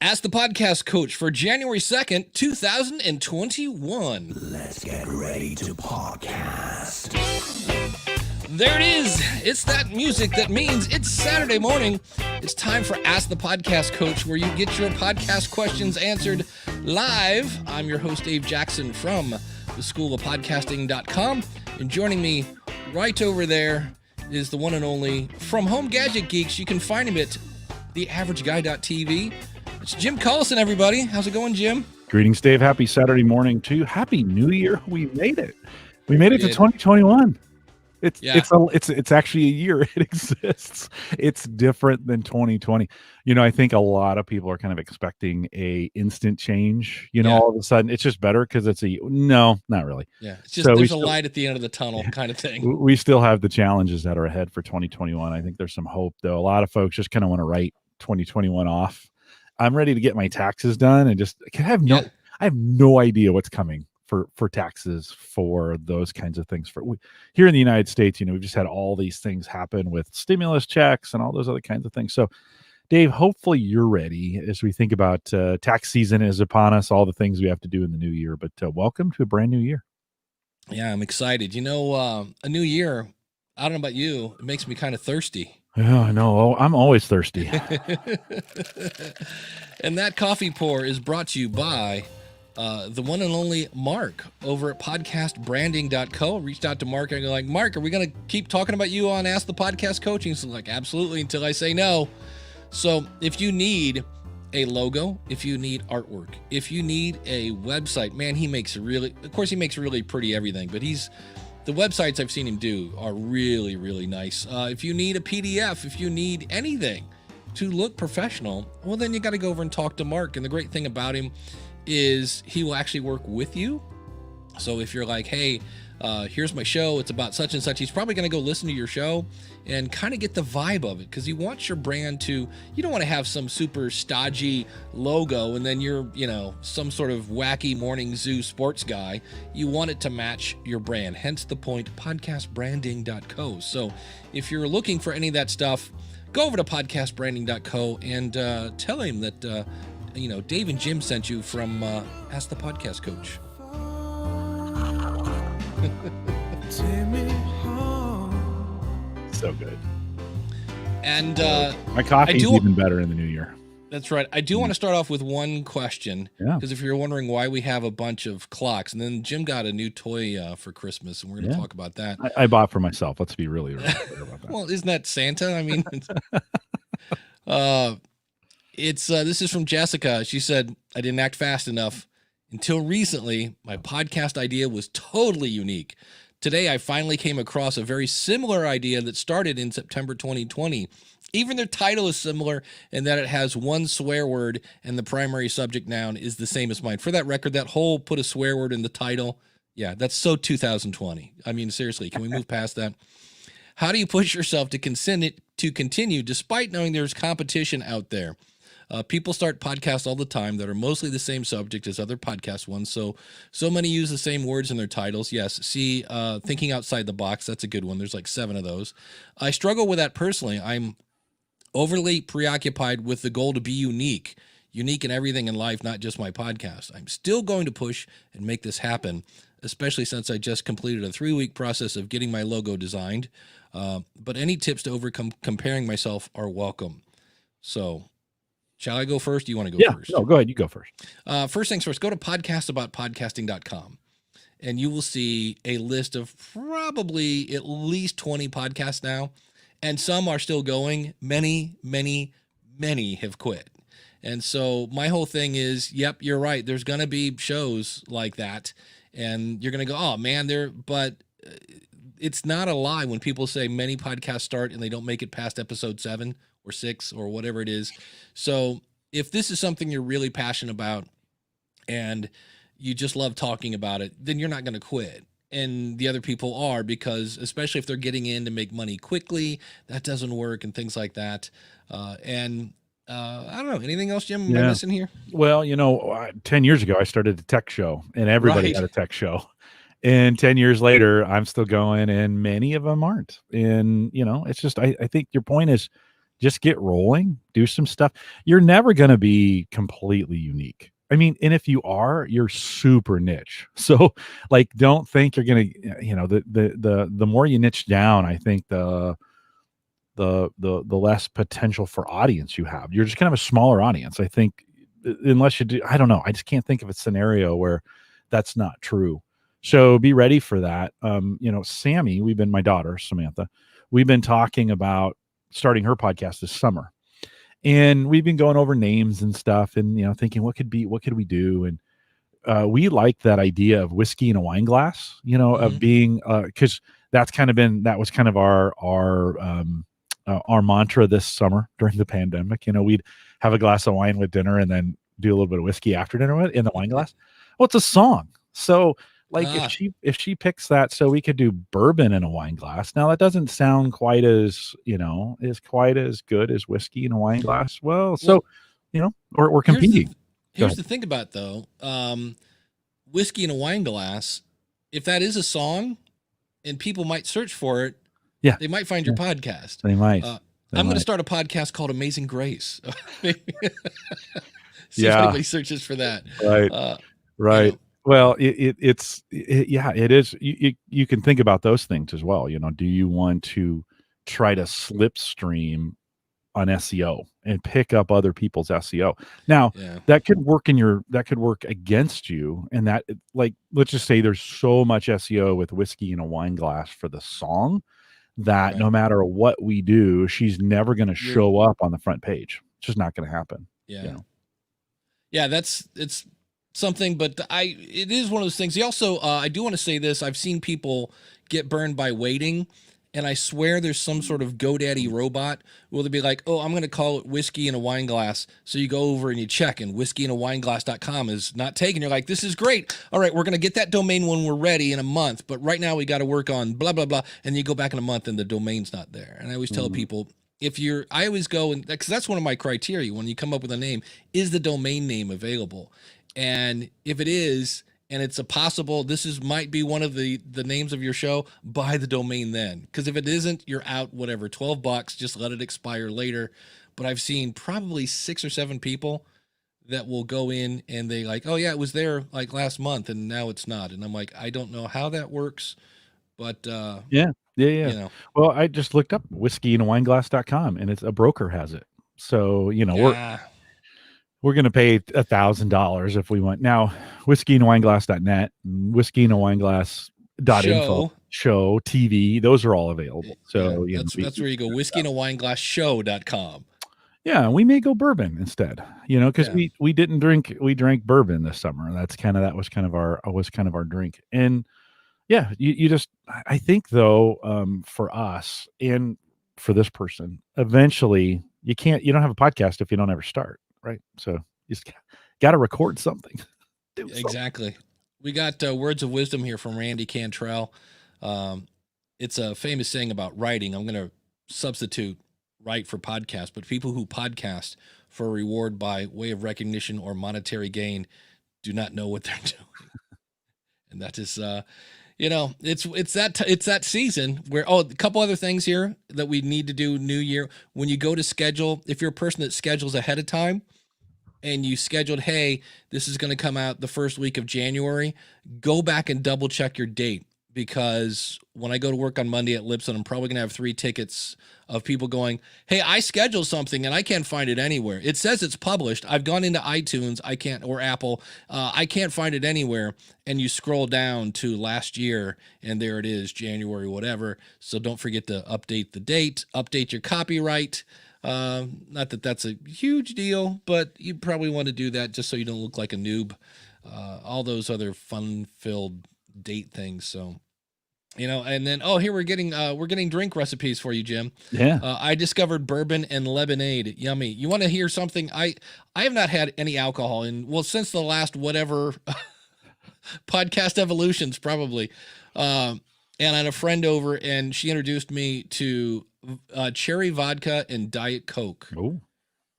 Ask the Podcast Coach for January 2nd, 2021. Let's get ready to podcast. There it is. It's that music that means it's Saturday morning. It's time for Ask the Podcast Coach, where you get your podcast questions answered live. I'm your host, Dave Jackson from the School of Podcasting.com. And joining me right over there is the one and only from Home Gadget Geeks. You can find him at theaverageguy.tv. It's Jim Collison, everybody. How's it going, Jim? Greetings, Dave. Happy Saturday morning to you. Happy New Year. We made it. We made it to 2021. It's actually a year. It exists. It's different than 2020. I think a lot of people are kind of expecting a instant change. All of a sudden it's just better because no, not really. Yeah, it's just there's a light at the end of the tunnel kind of thing. We still have the challenges that are ahead for 2021. I think there's some hope, though. A lot of folks just kind of want to write 2021 off. I'm ready to get my taxes done and just I have no idea what's coming for taxes, for those kinds of things. Here in the United States, we've just had all these things happen with stimulus checks and all those other kinds of things. So, Dave, hopefully you're ready as we think about tax season is upon us, all the things we have to do in the new year. But welcome to a brand new year. Yeah, I'm excited. A new year, I don't know about you, it makes me kind of thirsty. Yeah, I know. I'm always thirsty. And that coffee pour is brought to you by the one and only Mark over at podcastbranding.co. Reached out to Mark and go like, Mark, are we going to keep talking about you on Ask the Podcast Coach? He's like, absolutely, until I say no. So if you need a logo, if you need artwork, if you need a website, man, he makes really pretty everything, but the websites I've seen him do are really, really nice. If you need a PDF, if you need anything to look professional, well, then you got to go over and talk to Mark. And the great thing about him is he will actually work with you. So if you're like, hey, here's my show, it's about such and such, he's probably going to go listen to your show and kind of get the vibe of it, because he wants your brand to, you don't want to have some super stodgy logo and then you're, some sort of wacky morning zoo sports guy. You want it to match your brand, hence the point, podcastbranding.co. So if you're looking for any of that stuff, go over to podcastbranding.co and tell him that, Dave and Jim sent you from Ask the Podcast Coach. So good. And my coffee's even better in the new year. That's right. I do want to start off with one question, because if you're wondering why we have a bunch of clocks, and then Jim got a new toy for Christmas, and we're going to talk about that. I bought for myself. Let's be really clear about that. Well, isn't that Santa? I mean, this is from Jessica. She said, I didn't act fast enough. Until recently, my podcast idea was totally unique. Today, I finally came across a very similar idea that started in September 2020. Even their title is similar in that it has one swear word and the primary subject noun is the same as mine. For that record, that whole put a swear word in the title, yeah, that's so 2020. I mean, seriously, can we move past that? How do you push yourself to continue despite knowing there's competition out there? People start podcasts all the time that are mostly the same subject as other podcast ones. So many use the same words in their titles. Yes. See, thinking outside the box. That's a good one. There's like 7 of those. I struggle with that personally. I'm overly preoccupied with the goal to be unique in everything in life, not just my podcast. I'm still going to push and make this happen, especially since I just completed a 3-week process of getting my logo designed. But any tips to overcome comparing myself are welcome. So, shall I go first? Do you want to go first? No, go ahead. You go first. First things first, go to podcastaboutpodcasting.com and you will see a list of probably at least 20 podcasts now. And some are still going. Many, many, many have quit. And so my whole thing is, yep, you're right. There's going to be shows like that. And you're going to go, oh man, but it's not a lie when people say many podcasts start and they don't make it past episode 7 or 6 or whatever it is. So if this is something you're really passionate about and you just love talking about it, then you're not going to quit. And the other people are, because especially if they're getting in to make money quickly, that doesn't work and things like that. I don't know. Anything else, Jim, am I missing here? Well, 10 years ago, I started a tech show and everybody had a tech show. And 10 years later, I'm still going and many of them aren't. And, it's just, I think your point is just get rolling, do some stuff. You're never going to be completely unique. I mean, and if you are, you're super niche. So like, don't think you're going to, the more you niche down, I think the less potential for audience you have. You're just kind of a smaller audience. I think unless you do, I don't know. I just can't think of a scenario where that's not true. So be ready for that. Sammy, my daughter, Samantha, we've been talking about starting her podcast this summer. And we've been going over names and stuff and, thinking what could we do? And we like that idea of whiskey in a wine glass, of being, cause that was kind of our mantra this summer during the pandemic. We'd have a glass of wine with dinner and then do a little bit of whiskey after dinner in the wine glass. Well, it's a song. So like if she picks that, so we could do bourbon in a wine glass. Now that doesn't sound quite as, quite as good as whiskey in a wine glass. Well, we're competing. Here's the thing about though, whiskey in a wine glass, if that is a song and people might search for it, they might find your podcast. They might. I'm going to start a podcast called Amazing Grace. See if anybody searches for that. Right. Right. Well, it is. You can think about those things as well. Do you want to try to slipstream on SEO and pick up other people's SEO? Now that could work against you. And that, like, let's just say there's so much SEO with whiskey in a wine glass for the song that no matter what we do, she's never going to show up on the front page. It's just not going to happen. Yeah. Yeah. It's something, but it is one of those things. Also, I do want to say this. I've seen people get burned by waiting, and I swear there's some sort of GoDaddy robot where they'll be like, oh, I'm going to call it whiskey in a wine glass. So you go over and you check, and whiskeyinawineglass.com is not taken. You're like, this is great. All right, we're going to get that domain when we're ready in a month. But right now we got to work on blah, blah, blah. And you go back in a month and the domain's not there. And I always tell people, I always go, and because that's one of my criteria when you come up with a name, is the domain name available? And if it is, and it's a possible, might be one of the names of your show, buy the domain then. Because if it isn't, you're out, whatever, $12, just let it expire later. But I've seen probably 6 or 7 people that will go in and they like, oh yeah, it was there like last month and now it's not. And I'm like, I don't know how that works, but yeah. Well, I just looked up whiskeyinawineglass.com and it's a broker has it. So, we're going to pay $1,000 if we want. Now, whiskeyinawineglass.net, whiskeyinawineglass.info, show, TV, those are all available. So that's where you go, whiskeyinawineglassshow.com. Yeah, we may go bourbon instead, because we drank bourbon this summer. That was kind of our drink. And I think though, for us and for this person, eventually you don't have a podcast if you don't ever start. Right. So you just got to record something. Exactly. We got words of wisdom here from Randy Cantrell. It's a famous saying about writing. I'm going to substitute write for podcast, but people who podcast for a reward by way of recognition or monetary gain do not know what they're doing. And that is, it's that season where, a couple other things here that we need to do new year. When you go to schedule, if you're a person that schedules ahead of time and you scheduled, hey, this is going to come out the first week of January, go back and double check your date. Because when I go to work on Monday at Lipson, I'm probably going to have 3 tickets of people going, hey, I scheduled something and I can't find it anywhere. It says it's published. I've gone into iTunes, or Apple. I can't find it anywhere. And you scroll down to last year and there it is, January, whatever. So don't forget to update the date, update your copyright. Not that that's a huge deal, but you probably want to do that just so you don't look like a noob. All those other fun-filled date things. So, and then, here we're getting drink recipes for you, Jim. Yeah. I discovered bourbon and lemonade. Yummy. You want to hear something? I have not had any alcohol since the last whatever podcast evolutions, probably. And I had a friend over and she introduced me to cherry vodka and Diet Coke. Oh,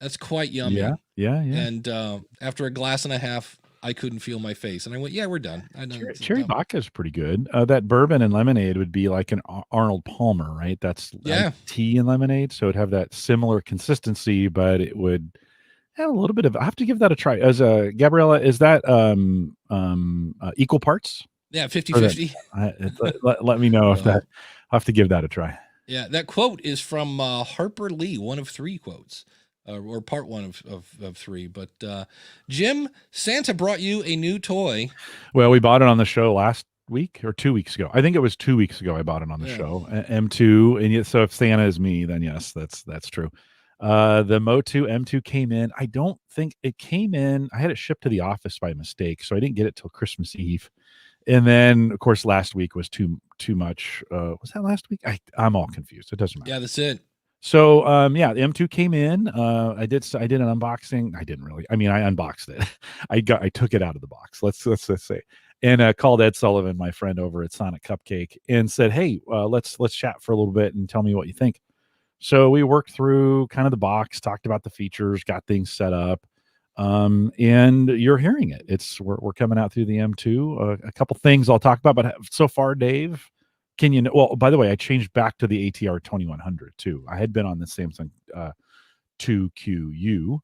that's quite yummy. Yeah. And after a glass and a half, I couldn't feel my face. And I went, yeah, we're done. I know. Cherry vodka is pretty good. That bourbon and lemonade would be like an Arnold Palmer, right? That's Yeah. tea and lemonade, so it'd have that similar consistency, but it would have a little bit of. I have to give that a try. As Gabriella, is that equal parts? Yeah, 50-50. Let me know if that. I'll have to give that a try. Yeah, that quote is from Harper Lee, one of 3 quotes, or part 1 of 3. But Jim, Santa brought you a new toy. Well, we bought it on the show last week or 2 weeks ago. I think it was 2 weeks ago I bought it on the show. M2, and yet, so if Santa is me, then yes, that's true. The Motu M2 came in. I don't think it came in. I had it shipped to the office by mistake, so I didn't get it till Christmas Eve. And then, of course, last week was too much. Was that last week? I'm all confused. It doesn't matter. Yeah, that's it. So, the M2 came in. I did an unboxing. I didn't really. I mean, I unboxed it. I took it out of the box. Let's say, and called Ed Sullivan, my friend over at Sonic Cupcake, and said, "Hey, let's chat for a little bit and tell me what you think." So we worked through kind of the box, talked about the features, got things set up. And you're hearing it. We're coming out through the M2. A couple things I'll talk about, but so far, Dave, can you? Well, by the way, I changed back to the ATR 2100 too. I had been on the Samsung 2QU.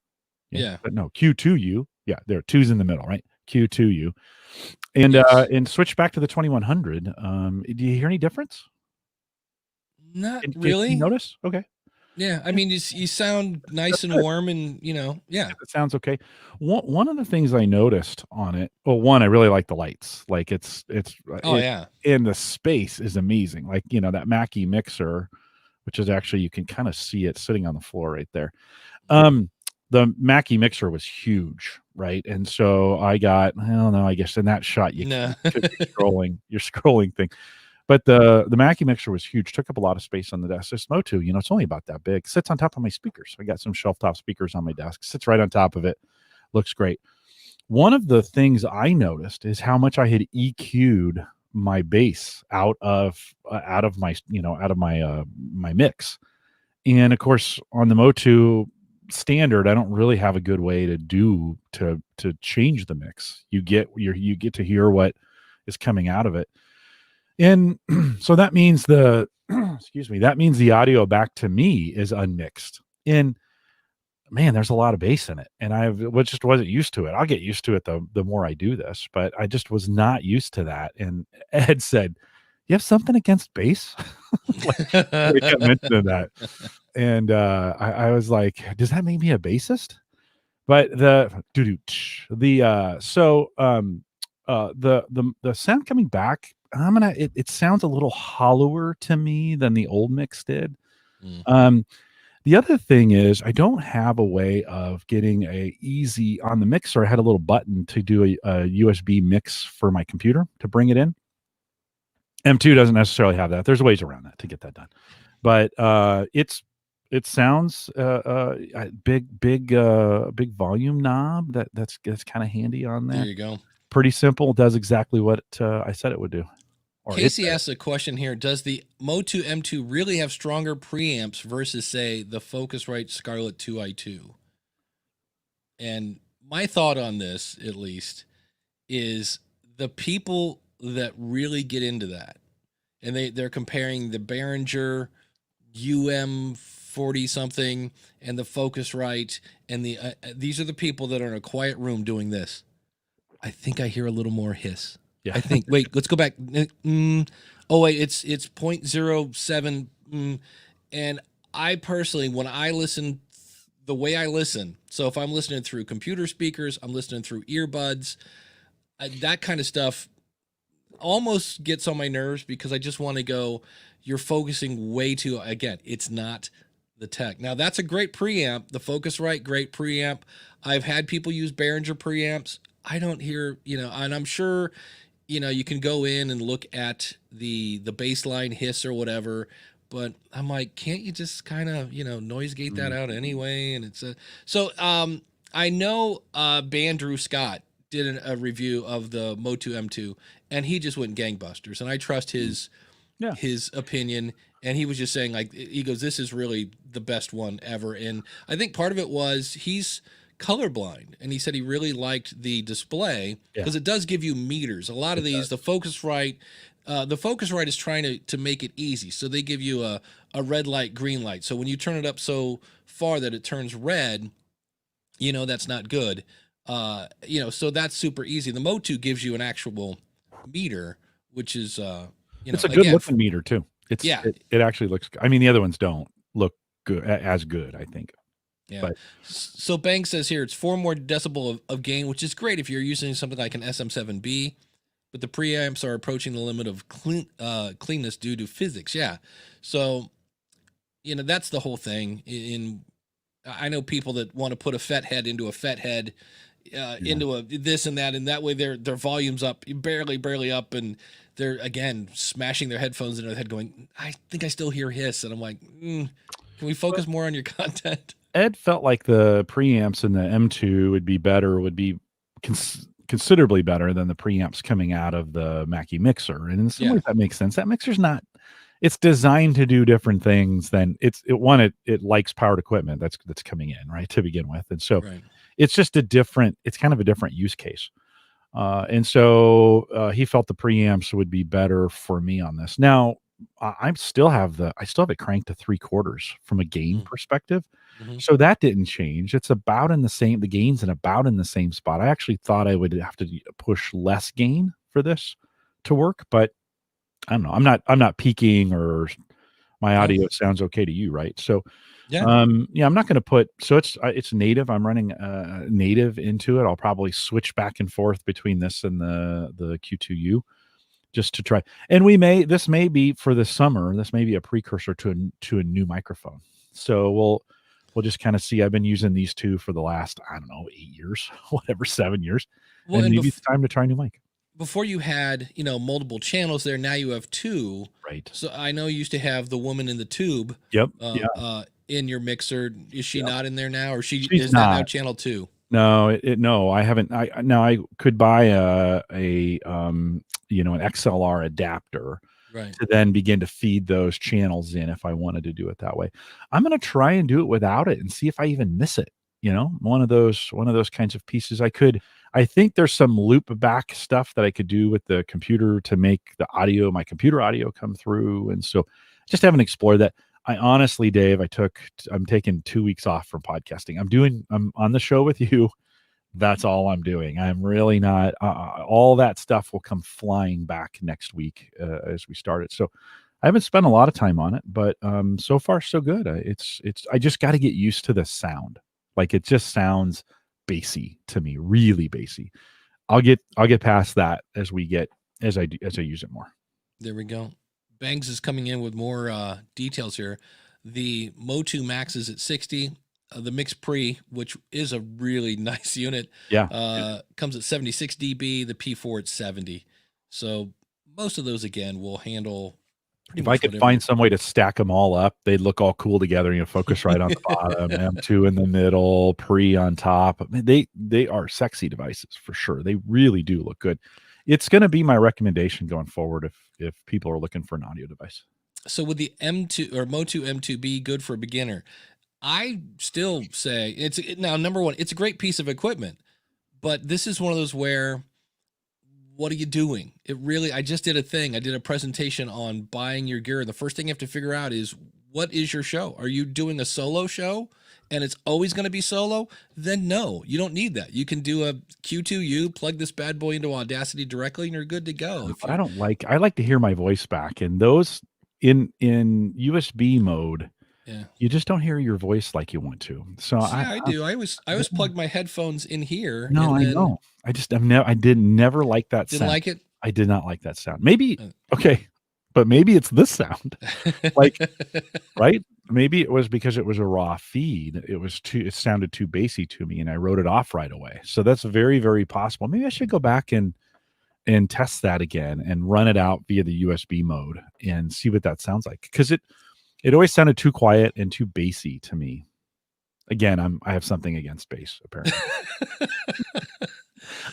Yeah. But no, Q2U. Yeah, there are 2's in the middle, right? Q2U, and Yes. and switch back to the 2100. Do you hear any difference? Not really. Can you notice? Okay. Yeah, I mean, you sound nice and warm, and yeah. It sounds okay. One of the things I noticed on it, well, one, I really like the lights. Like Yeah. And the space is amazing. Like, that Mackie mixer, which is actually, you can kind of see it sitting on the floor right there. The Mackie mixer was huge, right? And so I don't know, I guess in that shot you're scrolling thing. But the Mackie mixer was huge, took up a lot of space on the desk. This Motu, it's only about that big. Sits on top of my speakers. I got some shelf top speakers on my desk. Sits right on top of it. Looks great. One of the things I noticed is how much I had EQ'd my bass out of my my mix. And of course, on the Motu standard, I don't really have a good way to change the mix. You get to hear what is coming out of it. And so that means that means the audio back to me is unmixed. And man, there's a lot of bass in it. And I just wasn't used to it. I'll get used to it the more I do this, but I just was not used to that. And Ed said, "You have something against bass?" We kept mentioning that. And I was like, does that make me a bassist? But the sound coming back, it sounds a little hollower to me than the old mix did. The other thing is I don't have a way of getting a easy on the mixer. I had a little button to do a USB mix for my computer to bring it in. M2 doesn't necessarily have that. There's ways around that to get that done. But it sounds big volume knob that's kind of handy on there. There you go. Pretty simple. Does exactly what I said it would do. Casey asks a question here. Does the Motu M2 really have stronger preamps versus, say, the Focusrite Scarlett 2i2? And my thought on this, at least, is the people that really get into that, and they're comparing the Behringer UM 40 something and the Focusrite, and these are the people that are in a quiet room doing this. I think I hear a little more hiss. Yeah. I think. Wait, let's go back. Oh wait, it's 0.07. And I personally, when I listen, the way I listen. So if I'm listening through computer speakers, I'm listening through earbuds. That kind of stuff almost gets on my nerves because I just want to go. You're focusing way too. Again, it's not the tech. Now that's a great preamp. The Focusrite, great preamp. I've had people use Behringer preamps. I don't hear, and I'm sure, you can go in and look at the baseline hiss or whatever, but I'm like, can't you just kind of, noise gate that out anyway? And it's I know Bandrew Scott did a review of the Motu M2, and he just went gangbusters, and I trust his opinion. And he was just saying, like, he goes, this is really the best one ever. And I think part of it was he's colorblind, and he said he really liked the display because Yeah. it does give you meters. A lot of It these, does. the Focusrite is trying to make it easy. So they give you a red light, green light. So when you turn it up so far that it turns red, that's not good. So that's super easy. The Motu gives you an actual meter, which is, It's a good again, looking meter too. yeah, It actually looks. I mean, the other ones don't look good as good, I think. yeah. But So Bang says here it's 4 more decibel of gain, which is great if you're using something like an SM7B, but the preamps are approaching the limit of cleanness due to physics. Yeah. So, that's the whole thing. I know people that want to put a FET head into a FET head, into a this and that way their volume's up, barely up, and they're again smashing their headphones into their head going, I think I still hear hiss. And I'm like, can we focus more on your content? Ed felt like the preamps in the M2 would be considerably better than the preamps coming out of the Mackie mixer. And in some ways that makes sense. That mixer's not, it's designed to do different things than it likes powered equipment that's coming in, right, to begin with. And so it's just it's kind of a different use case. And so he felt the preamps would be better for me on this. Now I still have it cranked to 3/4 from a gain perspective. So that didn't change. It's about in the same, the gain's in about in the same spot. I actually thought I would have to push less gain for this to work, but I don't know. I'm not peaking, or my audio sounds okay to you, right? So I'm not going to put, so it's native. I'm running native into it. I'll probably switch back and forth between this and the Q2U just to try. And this may be for the summer. This may be a precursor to a new microphone. So we'll just kind of see. I've been using these two for the last, I don't know, 8 years, whatever, 7 years. Well, and maybe it's time to try a new mic. Before you had, multiple channels there. Now you have 2. Right. So I know you used to have the woman in the tube. Yep. In your mixer. Is she not in there now, or She's is not. that now channel 2? No, no, I haven't. I could buy an XLR adapter, right, to then begin to feed those channels in if I wanted to do it that way. I'm going to try and do it without it and see if I even miss it. One of those kinds of pieces. I think there's some loop back stuff that I could do with the computer to make my computer audio come through. And so just haven't explored that. I honestly, Dave, I'm taking 2 weeks off from podcasting. I'm on the show with you. That's all I'm doing. I'm really not, all that stuff will come flying back next week as we start it. So I haven't spent a lot of time on it, but so far so good. I just got to get used to the sound. Like, it just sounds bassy to me, really bassy. I'll get past that as I use it more. There we go. Bangs is coming in with more details here. The Motu Max is at 60. The Mix Pre, which is a really nice unit, comes at 76 dB. The P4 at 70. So most of those, again, will handle pretty if much I could find some way to stack them all up, they'd look all cool together. Focusrite on the bottom, M2 in the middle, Pre on top. I mean, they are sexy devices for sure. They really do look good. It's going to be my recommendation going forward if people are looking for an audio device. So would the M2 or Motu M2 be good for a beginner? I still say now, number one, it's a great piece of equipment, but this is one of those where, what are you doing? I just did a presentation on buying your gear. The first thing you have to figure out is, what is your show? Are you doing a solo show and it's always going to be solo? Then no, you don't need that. You can do a Q2U, plug this bad boy into Audacity directly, and you're good to go. But I like to hear my voice back, and those in USB mode, you just don't hear your voice like you want to. So I do. I always plug my headphones in here. No, I know. I did never like that sound. Didn't like it? I did not like that sound. Maybe okay, but maybe it's this sound. Like, right? Maybe it was because it was a raw feed. It sounded too bassy to me, and I wrote it off right away. So that's very, very possible. Maybe I should go back and test that again and run it out via the USB mode and see what that sounds like. Because it always sounded too quiet and too bassy to me. Again, I have something against bass, apparently.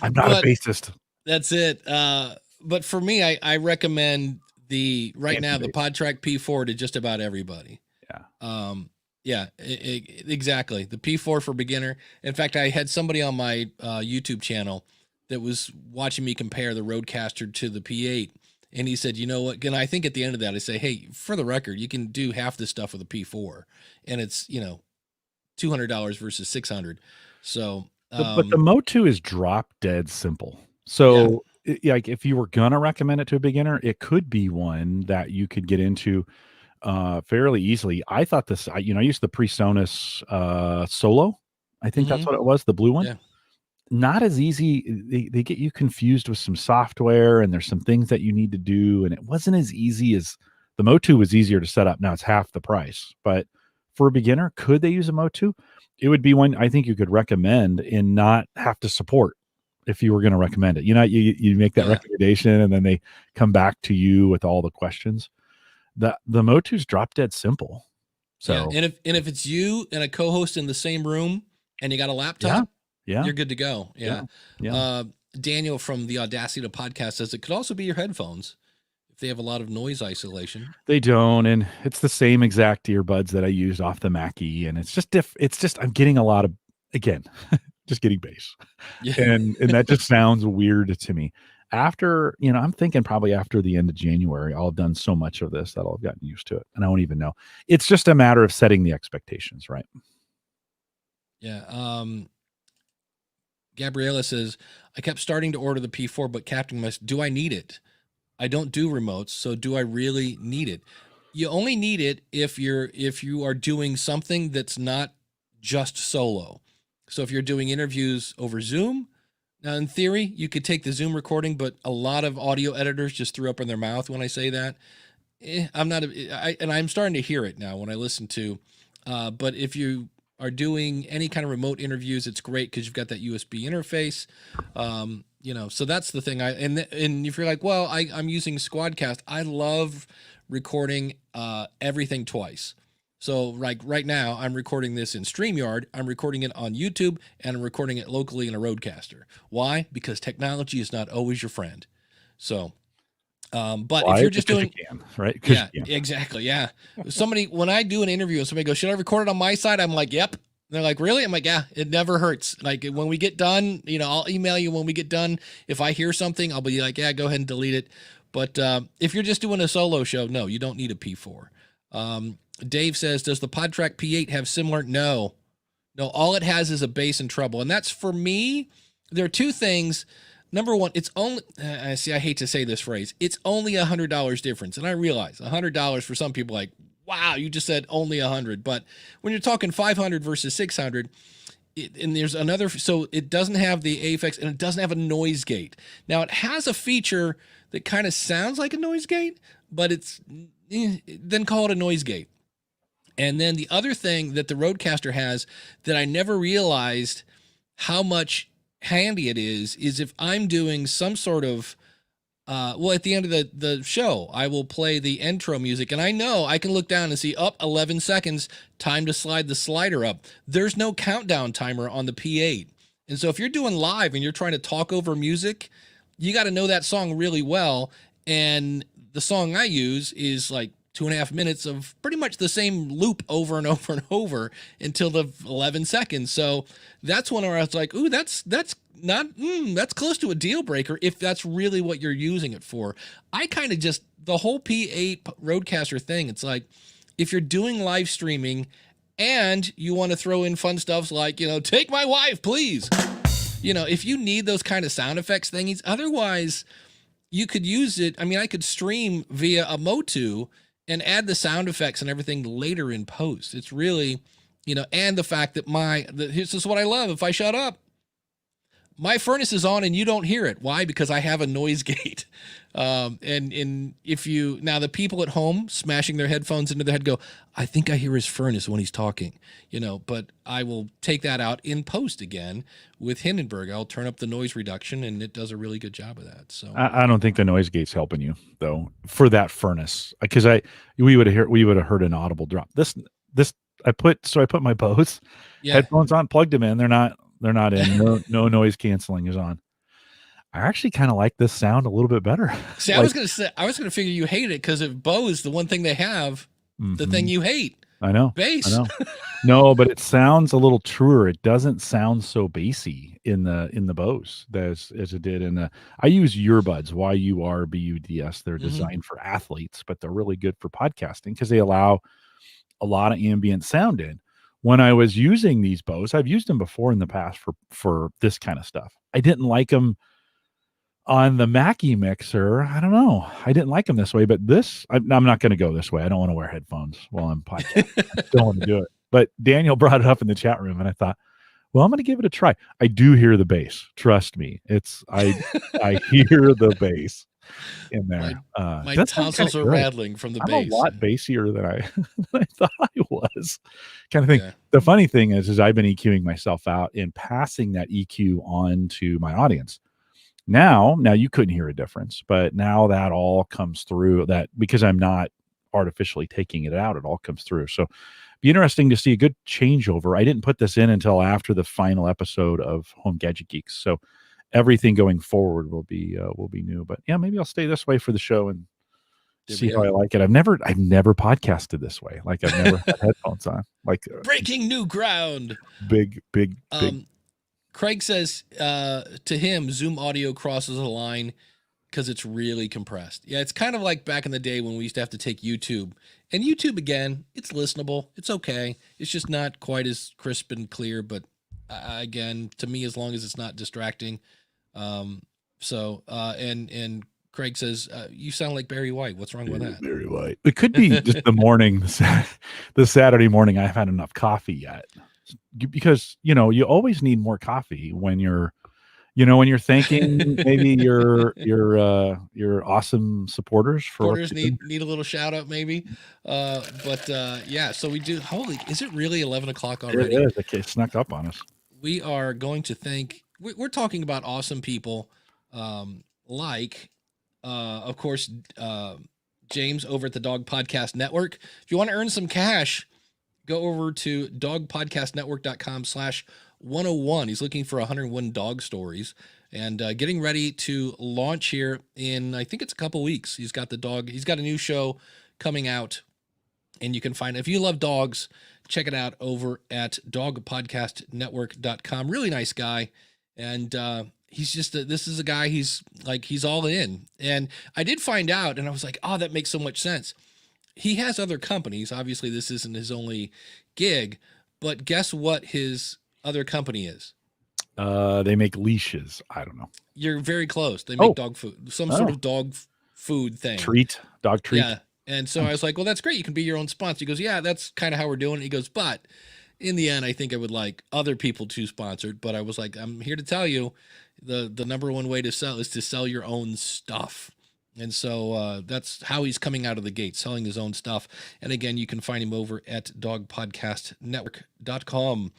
I'm not a bassist. That's it. But for me, I recommend the Podtrack P4 to just about everybody. Yeah. Yeah, exactly. The P4 for beginner. In fact, I had somebody on my YouTube channel that was watching me compare the Rodecaster to the P8. And he said, you know what? And I think at the end of that, I say, hey, for the record, you can do half this stuff with a P4. And it's, $200 versus $600. So, But the Motu is drop dead simple. So, like, if you were gonna recommend it to a beginner, it could be one that you could get into fairly easily. I thought this, I used the PreSonus Solo. I think that's what it was, the blue one. yeah. Not as easy. They get you confused with some software, and there's some things that you need to do, and it wasn't as easy as the Motu was easier to set up. Now it's half the price, but for a beginner, could they use a Motu? It would be one I think you could recommend and not have to support if you were going to recommend it. You make that recommendation, and then they come back to you with all the questions. The Motu's drop dead simple. So and if it's you and a co-host in the same room and you got a laptop, you're good to go. Yeah. Daniel from the Audacity to Podcast says it could also be your headphones if they have a lot of noise isolation. They don't, and it's the same exact earbuds that I used off the Mackie, and it's just I'm getting a lot of, again, just getting bass. Yeah. And that just sounds weird to me. After, I'm thinking probably after the end of January, I'll have done so much of this that I'll have gotten used to it, and I won't even know. It's just a matter of setting the expectations, right? Yeah. Gabriella says, I kept starting to order the P4, but captain do I need it? I don't do remotes, so do I really need it? You only need it if you are doing something that's not just solo. So if you're doing interviews over Zoom, now in theory, you could take the Zoom recording, but a lot of audio editors just threw up in their mouth when I say that. I'm starting to hear it now when I listen to, but if you are doing any kind of remote interviews, it's great because you've got that USB interface. So that's the thing. And if you're like, well, I'm using Squadcast, I love recording everything twice. So right now I'm recording this in StreamYard, I'm recording it on YouTube, and I'm recording it locally in a Rodecaster. Why? Because technology is not always your friend. So, but if you're just doing, you can, right? Yeah, exactly. Yeah. When I do an interview and somebody goes, should I record it on my side? I'm like, yep. And they're like, really? I'm like, yeah, it never hurts. Like when we get done, I'll email you when we get done. If I hear something, I'll be like, yeah, go ahead and delete it. But if you're just doing a solo show, no, you don't need a P4. Dave says, does the Podtrack P8 have similar? No, all it has is a bass and treble. And that's, for me, there are two things. Number one, it's only, I hate to say this phrase, it's only $100 difference. And I realize $100 for some people, like, wow, you just said only 100. But when you're talking 500 versus 600, and there's another, so it doesn't have the AFX and it doesn't have a noise gate. Now it has a feature that kind of sounds like a noise gate, but then call it a noise gate. And then the other thing that the Rodecaster has that I never realized how much handy it is if I'm doing some sort of, at the end of the show, I will play the intro music, and I know I can look down and see, 11 seconds, time to slide the slider up. There's no countdown timer on the P8. And so if you're doing live and you're trying to talk over music, you got to know that song really well. And the song I use is like 2.5 minutes of pretty much the same loop over and over and over until the 11 seconds. So that's one where I was like, ooh, that's close to a deal breaker if that's really what you're using it for. I kind of just, the whole P8 Rodecaster thing, it's like, if you're doing live streaming and you want to throw in fun stuff like, take my wife, please. If you need those kind of sound effects thingies, otherwise you could use it. I mean, I could stream via a Motu and add the sound effects and everything later in post. It's really, and the fact that this is what I love. If I shut up, my furnace is on and you don't hear it. Why? Because I have a noise gate. And if now the people at home smashing their headphones into their head go, I think I hear his furnace when he's talking, but I will take that out in post again with Hindenburg. I'll turn up the noise reduction and it does a really good job of that. So I don't think the noise gate's helping you though for that furnace, because we would have heard an audible drop. I put my Bose headphones on, plugged them in. They're not in. No noise canceling is on. I actually kind of like this sound a little bit better. See, I was gonna figure you hate it because if Bose, the one thing they have, the thing you hate. I know. Bass. I know. No, but it sounds a little truer. It doesn't sound so bassy in the Bose as it did in the. I use earbuds, YURBUDS. They're designed for athletes, but they're really good for podcasting because they allow a lot of ambient sound in. When I was using these Bose, I've used them before in the past for this kind of stuff. I didn't like them on the Mackie mixer. I don't know. I didn't like them this way, but I'm not going to go this way. I don't want to wear headphones while I'm podcasting. I don't want to do it. But Daniel brought it up in the chat room, and I thought, well, I'm going to give it a try. I do hear the bass. Trust me. I hear the bass in there. My tonsils are rattling from the bass. I'm a lot bassier than I thought I was. Kind of thing. Yeah. The funny thing is I've been EQing myself out and passing that EQ on to my audience. Now you couldn't hear a difference, but now that all comes through, that because I'm not artificially taking it out, it all comes through. So be interesting to see a good changeover. I didn't put this in until after the final episode of Home Gadget Geeks. So everything going forward will be new, but yeah, maybe I'll stay this way for the show and see how I like it. I've never podcasted this way. Like I've never had headphones on, like breaking new ground. Big. Craig says to him, Zoom audio crosses a line because it's really compressed. Yeah, it's kind of like back in the day when we used to have to take YouTube. And YouTube, again, it's listenable. It's okay. It's just not quite as crisp and clear. But again, to me, as long as it's not distracting. And Craig says, you sound like Barry White. What's wrong with that? Barry White. It could be just the morning, the Saturday morning. I haven't had enough coffee yet. Because, you always need more coffee when you're thanking maybe your awesome supporters need a little shout out maybe. Yeah, so we do. Is it really 11 o'clock already? It is. It snuck up on us. We are going to thank, we're talking about awesome people, like, of course, James over at the Dog Podcast Network. If you want to earn some cash, go over to dogpodcastnetwork.com/101. He's looking for 101 dog stories and getting ready to launch here in, I think it's a couple weeks. He's got a new show coming out, and you can find, if you love dogs, check it out over at dogpodcastnetwork.com. Really nice guy. And he's just, this is a guy, he's all in. And I did find out, and I was like, oh, that makes so much sense. He has other companies. Obviously, this isn't his only gig, but guess what his other company is? They make leashes. I don't know. You're very close. They make dog food, some sort of dog food thing. Dog treat. Yeah. And so I was like, well, that's great. You can be your own sponsor. He goes, yeah, that's kind of how we're doing it. He goes, but in the end, I think I would like other people to sponsor it. But I was like, I'm here to tell you the number one way to sell is to sell your own stuff. And so that's how he's coming out of the gate, selling his own stuff. And again, you can find him over at dogpodcastnetwork.com.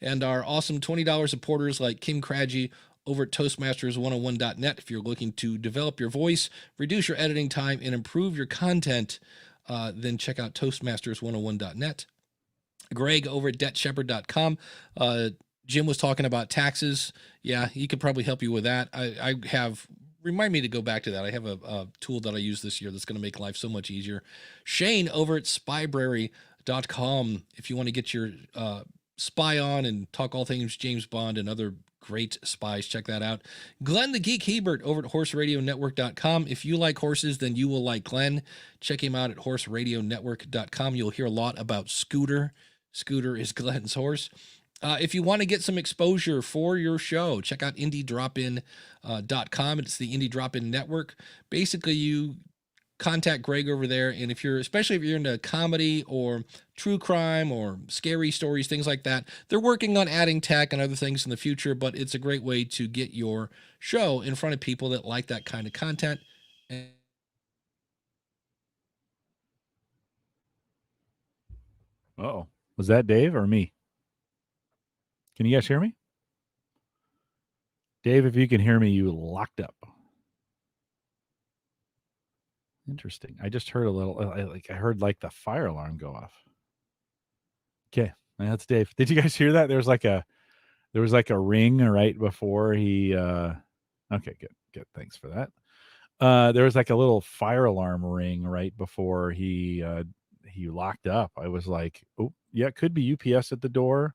And our awesome $20 supporters like Kim Craggy over at Toastmasters101.net. If you're looking to develop your voice, reduce your editing time, and improve your content, then check out Toastmasters101.net. Greg over at DebtShepherd.com. Jim was talking about taxes. Yeah, he could probably help you with that. I have... Remind me to go back to that. I have a tool that I use this year that's going to make life so much easier. Shane over at spybrary.com. If you want to get your spy on and talk all things James Bond and other great spies, check that out. Glenn the Geek Hebert over at horseradionetwork.com. If you like horses, then you will like Glenn. Check him out at horseradionetwork.com. You'll hear a lot about Scooter. Scooter is Glenn's horse. If you want to get some exposure for your show, check out indiedropin.com. It's the Indie Drop-In Network. Basically, you contact Greg over there, and especially if you're into comedy or true crime or scary stories, things like that, they're working on adding tech and other things in the future, but it's a great way to get your show in front of people that like that kind of content. Uh-oh. Was that Dave or me? Can you guys hear me? Dave, if you can hear me, you locked up. Interesting. I just heard a little, I heard like the fire alarm go off. Okay, that's Dave. Did you guys hear that? There was like a ring right before he. Okay, good. Thanks for that. There was like a little fire alarm ring right before he he locked up. I was like, oh yeah, it could be UPS at the door.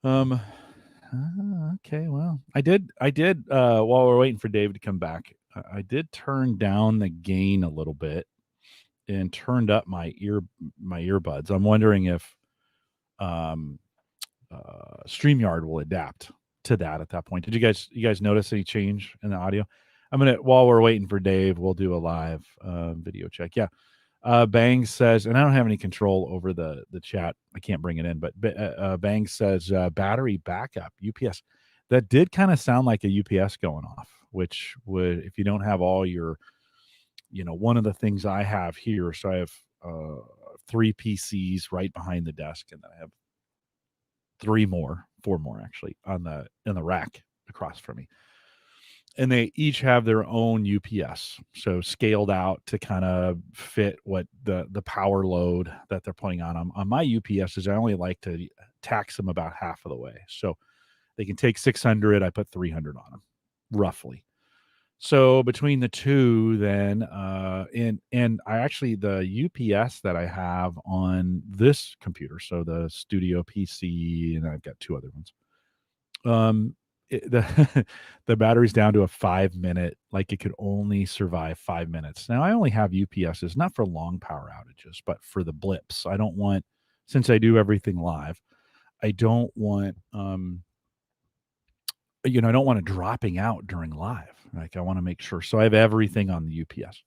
Okay, well, I did while we're waiting for Dave to come back, I did turn down the gain a little bit and turned up my earbuds. I'm wondering if StreamYard will adapt to that at that point. Did you guys notice any change in the audio? While we're waiting for Dave, we'll do a live video check. Yeah. Bang says, and I don't have any control over the chat. I can't bring it in, but Bang says battery backup UPS. That did kind of sound like a UPS going off, which would, if you don't have all your, one of the things I have here. So I have 3 PCs right behind the desk, and then I have 4 more actually in the rack across from me. And they each have their own UPS, so scaled out to kind of fit what the power load that they're putting on them. On my UPSs, I only like to tax them about half of the way. So they can take 600, I put 300 on them, roughly. So between the two, then, and I actually, the UPS that I have on this computer, so the Studio PC, and I've got 2 other ones, the battery's down to a 5-minute, like it could only survive 5 minutes. Now I only have UPSs, not for long power outages, but for the blips. I don't want, since I do everything live, I don't want, I don't want it dropping out during live. Like I want to make sure. So I have everything on the UPS.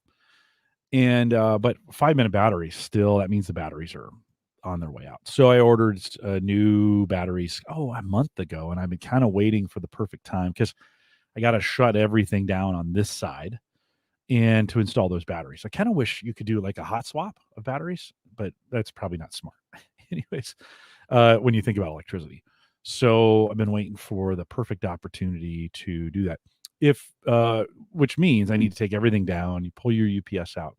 And, but 5-minute batteries still, that means the batteries are on their way out. So I ordered new batteries, a month ago, and I've been kind of waiting for the perfect time because I got to shut everything down on this side and to install those batteries. I kind of wish you could do like a hot swap of batteries, but that's probably not smart. Anyways, when you think about electricity. So I've been waiting for the perfect opportunity to do that. Which means I need to take everything down. You pull your UPS out,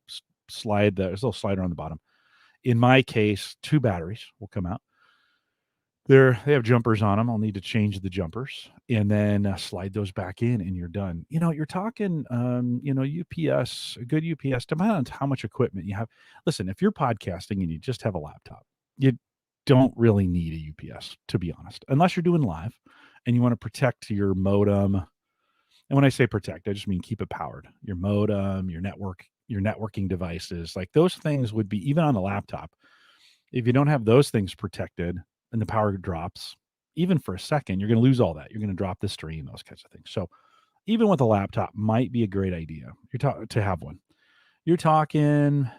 slide there's a little slider on the bottom. In my case, 2 batteries will come out. They have jumpers on them. I'll need to change the jumpers and then slide those back in, and you're done. You're talking, UPS, a good UPS, depending on how much equipment you have. Listen, if you're podcasting and you just have a laptop, you don't really need a UPS, to be honest, unless you're doing live and you want to protect your modem. And when I say protect, I just mean keep it powered. Your modem, your networking devices, like those things would be, even on a laptop, if you don't have those things protected and the power drops, even for a second, you're going to lose all that. You're going to drop the stream, those kinds of things. So even with a laptop might be a great idea to have one. You're talking,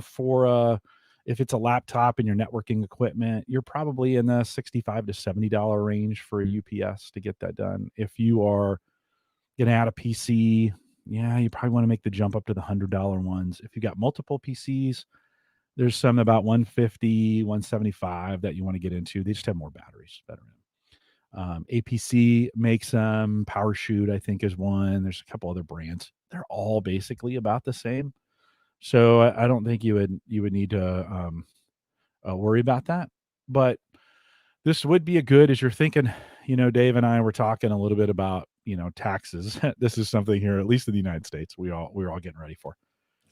for if it's a laptop and your networking equipment, you're probably in the $65 to $70 range for a UPS to get that done. If you are going to add a PC, you probably want to make the jump up to the $100 ones. If you got multiple PCs, there's some about $150, $175 that you want to get into. They just have more batteries that are in. ATPC makes them. PowerShoot, I think, is one. There's a couple other brands. They're all basically about the same. So I don't think you would need to worry about that. But this would be a good, as you're thinking, Dave and I were talking a little bit about, taxes. This is something here, at least in the United States, we're all getting ready for.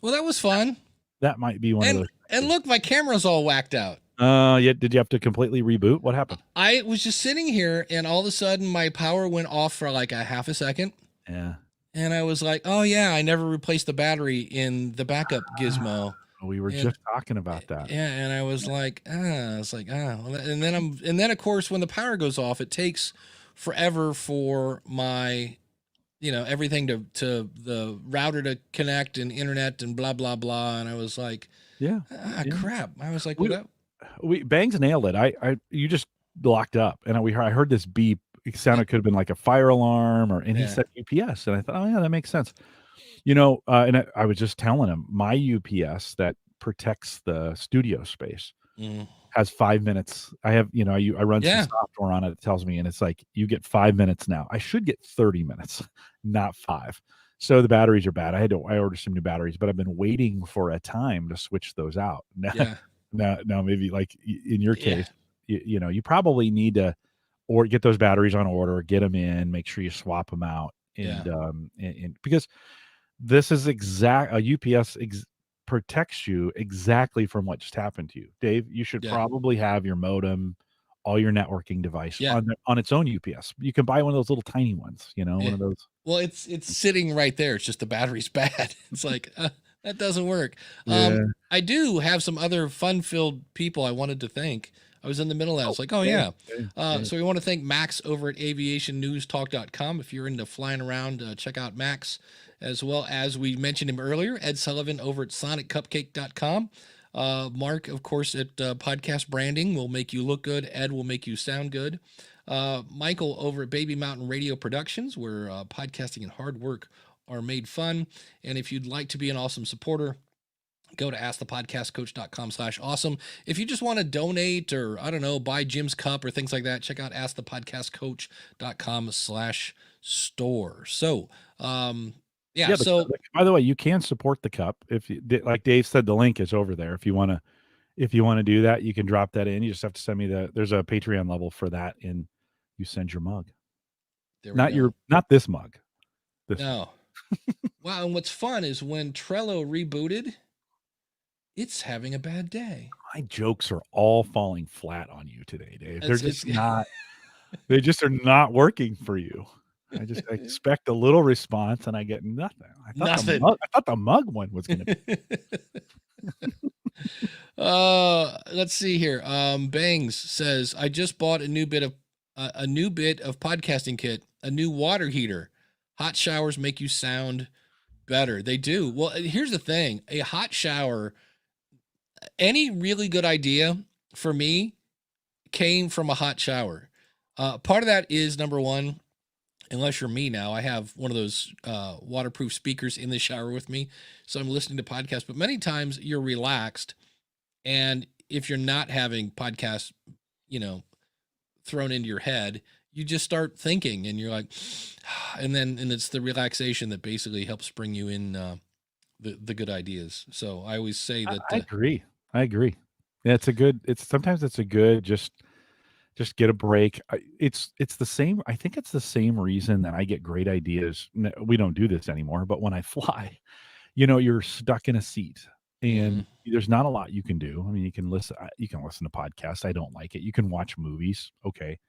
Well, that was fun. That might be one of those. And look, my camera's all whacked out. Yeah. Did you have to completely reboot? What happened? I was just sitting here, and all of a sudden my power went off for like a half a second. Yeah. And I was like, oh yeah, I never replaced the battery in the backup gizmo. We were just talking about that. Yeah, and I was like, and then of course when the power goes off, it takes forever for my, everything to the router to connect and internet and blah blah blah. And I was like, crap. I was like, Bangs nailed it. You just locked up, and I heard this beep. It sounded could have been like a fire alarm, and he said UPS, and I thought, oh yeah, that makes sense. And I was just telling him my UPS that protects the studio space has 5 minutes. I have, I run some software on it. It tells me, and it's like, you get 5 minutes now. I should get 30 minutes, not 5. So the batteries are bad. I ordered some new batteries, but I've been waiting for a time to switch those out. Now maybe like in your case, you probably need to, or get those batteries on order, get them in, make sure you swap them out. And because this is a UPS protects you exactly from what just happened to you. Dave, you should probably have your modem, all your networking device on its own UPS. You can buy one of those little tiny ones, one of those. Well, it's sitting right there. It's just the battery's bad. It's like, that doesn't work. Yeah. I do have some other fun-filled people I wanted to thank. I was in the middle of that. I was like, so we want to thank Max over at aviationnewstalk.com. If you're into flying around, check out Max, as well as we mentioned him earlier, Ed Sullivan over at soniccupcake.com. Mark, of course, at Podcast Branding will make you look good. Ed will make you sound good. Michael over at Baby Mountain Radio Productions, where podcasting and hard work are made fun. And if you'd like to be an awesome supporter, go to askthepodcastcoach.com/awesome. If you just want to donate or, I don't know, buy Jim's cup or things like that, check out askthepodcastcoach.com/store. So, so by the way, you can support the cup. If you, like Dave said, the link is over there. If you want to do that, you can drop that in. You just have to send me there's a Patreon level for that, and you send your mug. Not this mug. No. Wow. And what's fun is when Trello rebooted, it's having a bad day. My jokes are all falling flat on you today, Dave. They're just not. They just are not working for you. I expect a little response, and I get nothing. I thought the mug one was going to be. Let's see here. Bangs says, I just bought a new bit of podcasting kit, a new water heater. Hot showers make you sound better. They do. Well, here's the thing. A hot shower, any really good idea for me came from a hot shower. Part of that is, number one, unless you're me now, I have one of those waterproof speakers in the shower with me. So I'm listening to podcasts, but many times you're relaxed. And if you're not having podcasts, thrown into your head, you just start thinking and you're like, and it's the relaxation that basically helps bring you in the good ideas. So I always say that. I agree. Yeah, sometimes it's a good, just get a break. It's the same. I think it's the same reason that I get great ideas. We don't do this anymore, but when I fly, you're stuck in a seat and there's not a lot you can do. I mean, you can listen to podcasts. I don't like it. You can watch movies. Okay.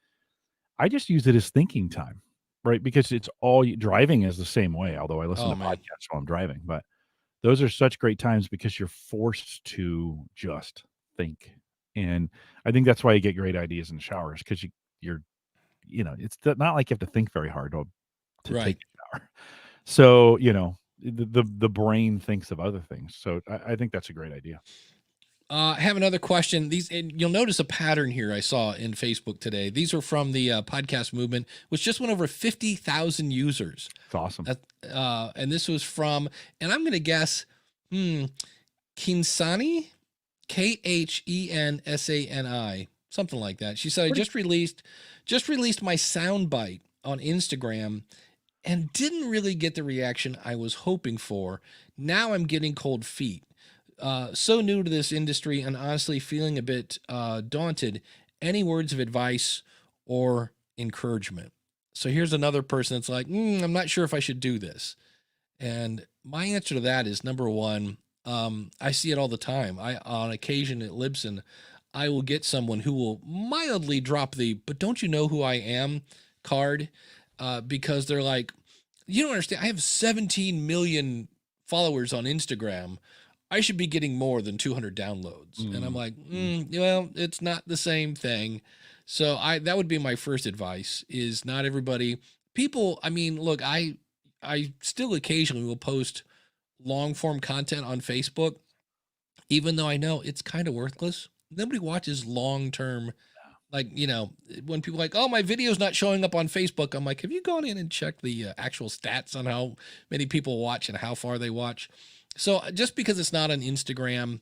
I just use it as thinking time, right? Because it's driving is the same way. Although I listen to podcasts while I'm driving, but those are such great times because you're forced to just think. And I think that's why you get great ideas in showers, because you're it's not like you have to think very hard to take a shower. So, the brain thinks of other things. So I think that's a great idea. I have another question. You'll notice a pattern here I saw in Facebook today. These are from the podcast movement, which just went over 50,000 users. It's awesome. And this was from, and I'm going to guess, Kinsani, KhenSani, something like that. She said, I just released my soundbite on Instagram and didn't really get the reaction I was hoping for. Now I'm getting cold feet. So new to this industry and honestly feeling a bit daunted. Any words of advice or encouragement? So here's another person that's like, I'm not sure if I should do this. And my answer to that is, number one, I see it all the time. On occasion at Libsyn, I will get someone who will mildly drop but don't you know who I am card, because they're like, you don't understand. I have 17 million followers on Instagram. I should be getting more than 200 downloads. And I'm like, well, it's not the same thing. So that would be my first advice, is not everybody. People, I mean, look, I still occasionally will post long form content on Facebook, even though I know it's kind of worthless. Nobody watches long term. Like, when people are like, oh, my video's not showing up on Facebook. I'm like, have you gone in and checked the actual stats on how many people watch and how far they watch? So just because it's not on Instagram,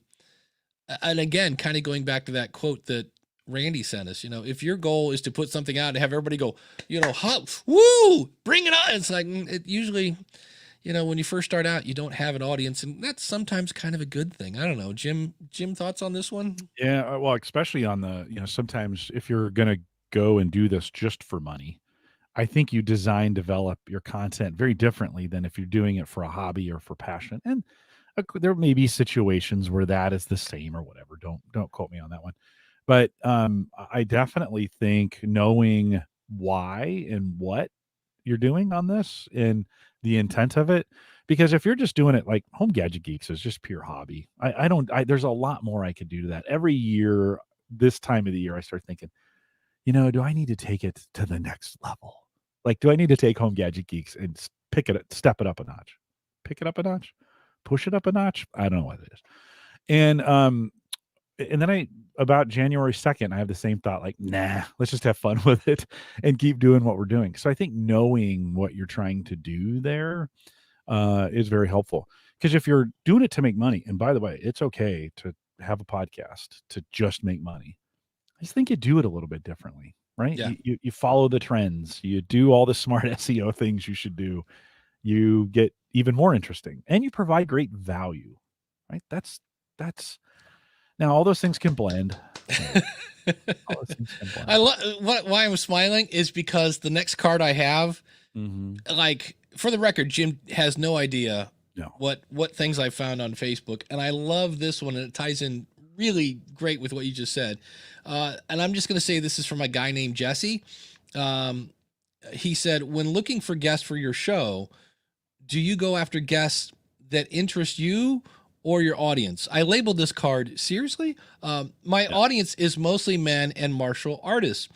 and again, kind of going back to that quote that Randy sent us, if your goal is to put something out and have everybody go, woo, bring it on. It's like, it usually, when you first start out, you don't have an audience, and that's sometimes kind of a good thing. I don't know. Jim, thoughts on this one? Yeah. Well, especially on the, sometimes if you're going to go and do this just for money, I think you develop your content very differently than if you're doing it for a hobby or for passion. And There may be situations where that is the same or whatever. Don't quote me on that one. But I definitely think knowing why and what you're doing on this and the intent of it, because if you're just doing it like Home Gadget Geeks is just pure hobby. There's a lot more I could do to that. Every year, this time of the year, I start thinking, do I need to take it to the next level? Like, do I need to take Home Gadget Geeks and step it up a notch, pick it up a notch, push it up a notch? I don't know what it is. And then about January 2nd, I have the same thought, like, nah, let's just have fun with it and keep doing what we're doing. So I think knowing what you're trying to do there is very helpful. Because if you're doing it to make money, and by the way, it's okay to have a podcast to just make money. I just think you do it a little bit differently, right? Yeah. You follow the trends. You do all the smart SEO things you should do. You get even more interesting, and you provide great value, right? That's now all those things can blend. All those things can blend. Why I'm smiling is because the next card I have, like, for the record, Jim has no idea what things I found on Facebook, and I love this one, and it ties in really great with what you just said. And I'm just going to say this is from a guy named Jesse. He said, when looking for guests for your show, do you go after guests that interest you or your audience? I labeled this card, seriously? My audience is mostly men and martial artists.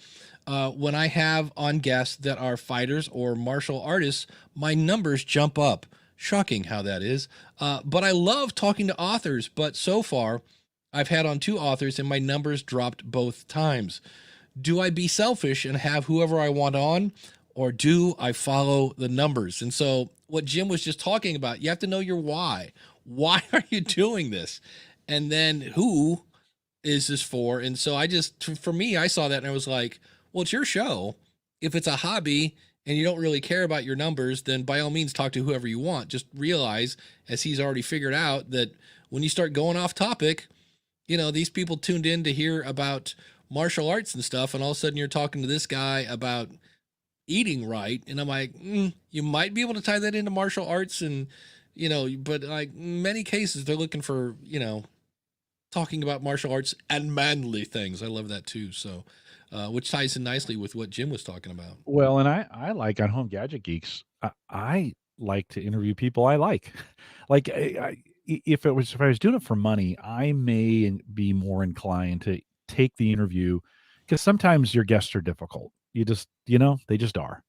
When I have on guests that are fighters or martial artists, my numbers jump up. Shocking how that is. But I love talking to authors, but so far I've had on 2 authors and my numbers dropped both times. Do I be selfish and have whoever I want on, or do I follow the numbers? And so what Jim was just talking about, you have to know your why. Why are you doing this? And then who is this for? And so for me, I saw that and I was like, well, it's your show. If it's a hobby and you don't really care about your numbers, then by all means, talk to whoever you want. Just realize, as he's already figured out, that when you start going off topic, these people tuned in to hear about martial arts and stuff, and all of a sudden you're talking to this guy about eating right. And I'm like, you might be able to tie that into martial arts, and, but like many cases, they're looking for, talking about martial arts and manly things. I love that too. So, which ties in nicely with what Jim was talking about. Well, and I like on Home Gadget Geeks, I like to interview people I like. Like if I was doing it for money, I may be more inclined to take the interview, because sometimes your guests are difficult. You just, they just are.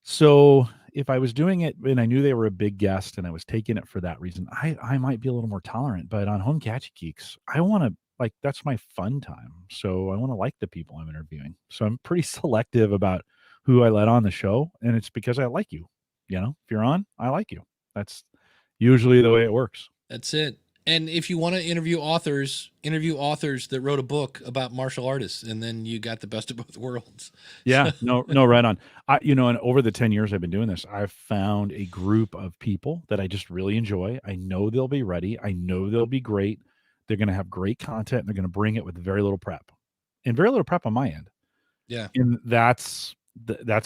So if I was doing it and I knew they were a big guest and I was taking it for that reason, I might be a little more tolerant. But on Home Gadget Geeks, I want to, like, that's my fun time. So I want to like the people I'm interviewing. So I'm pretty selective about who I let on the show. And it's because I like you. If you're on, I like you. That's usually the way it works. That's it. And if you want to interview authors that wrote a book about martial artists, and then you got the best of both worlds. Yeah, no, right on. And over the 10 years I've been doing this, I've found a group of people that I just really enjoy. I know they'll be ready. I know they'll be great. They're going to have great content. And they're going to bring it with very little prep, and very little prep on my end. Yeah. And that's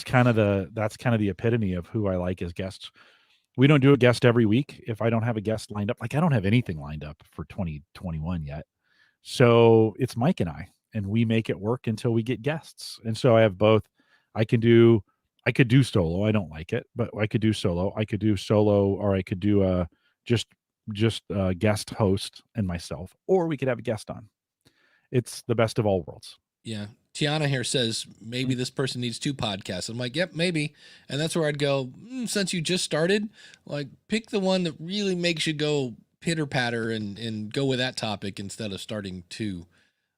kind of the epitome of who I like as guests. We don't do a guest every week. If I don't have a guest lined up, like I don't have anything lined up for 2021 yet. So it's Mike and I, and we make it work until we get guests. And so I have both. I could do solo. I don't like it, but I could do solo. I could do solo, or I could do just a guest host and myself, or we could have a guest on. It's the best of all worlds. Yeah. Tiana here says, maybe this person needs 2 podcasts. I'm like, yep, maybe. And that's where I'd go, since you just started, like, pick the one that really makes you go pitter patter and go with that topic instead of starting 2.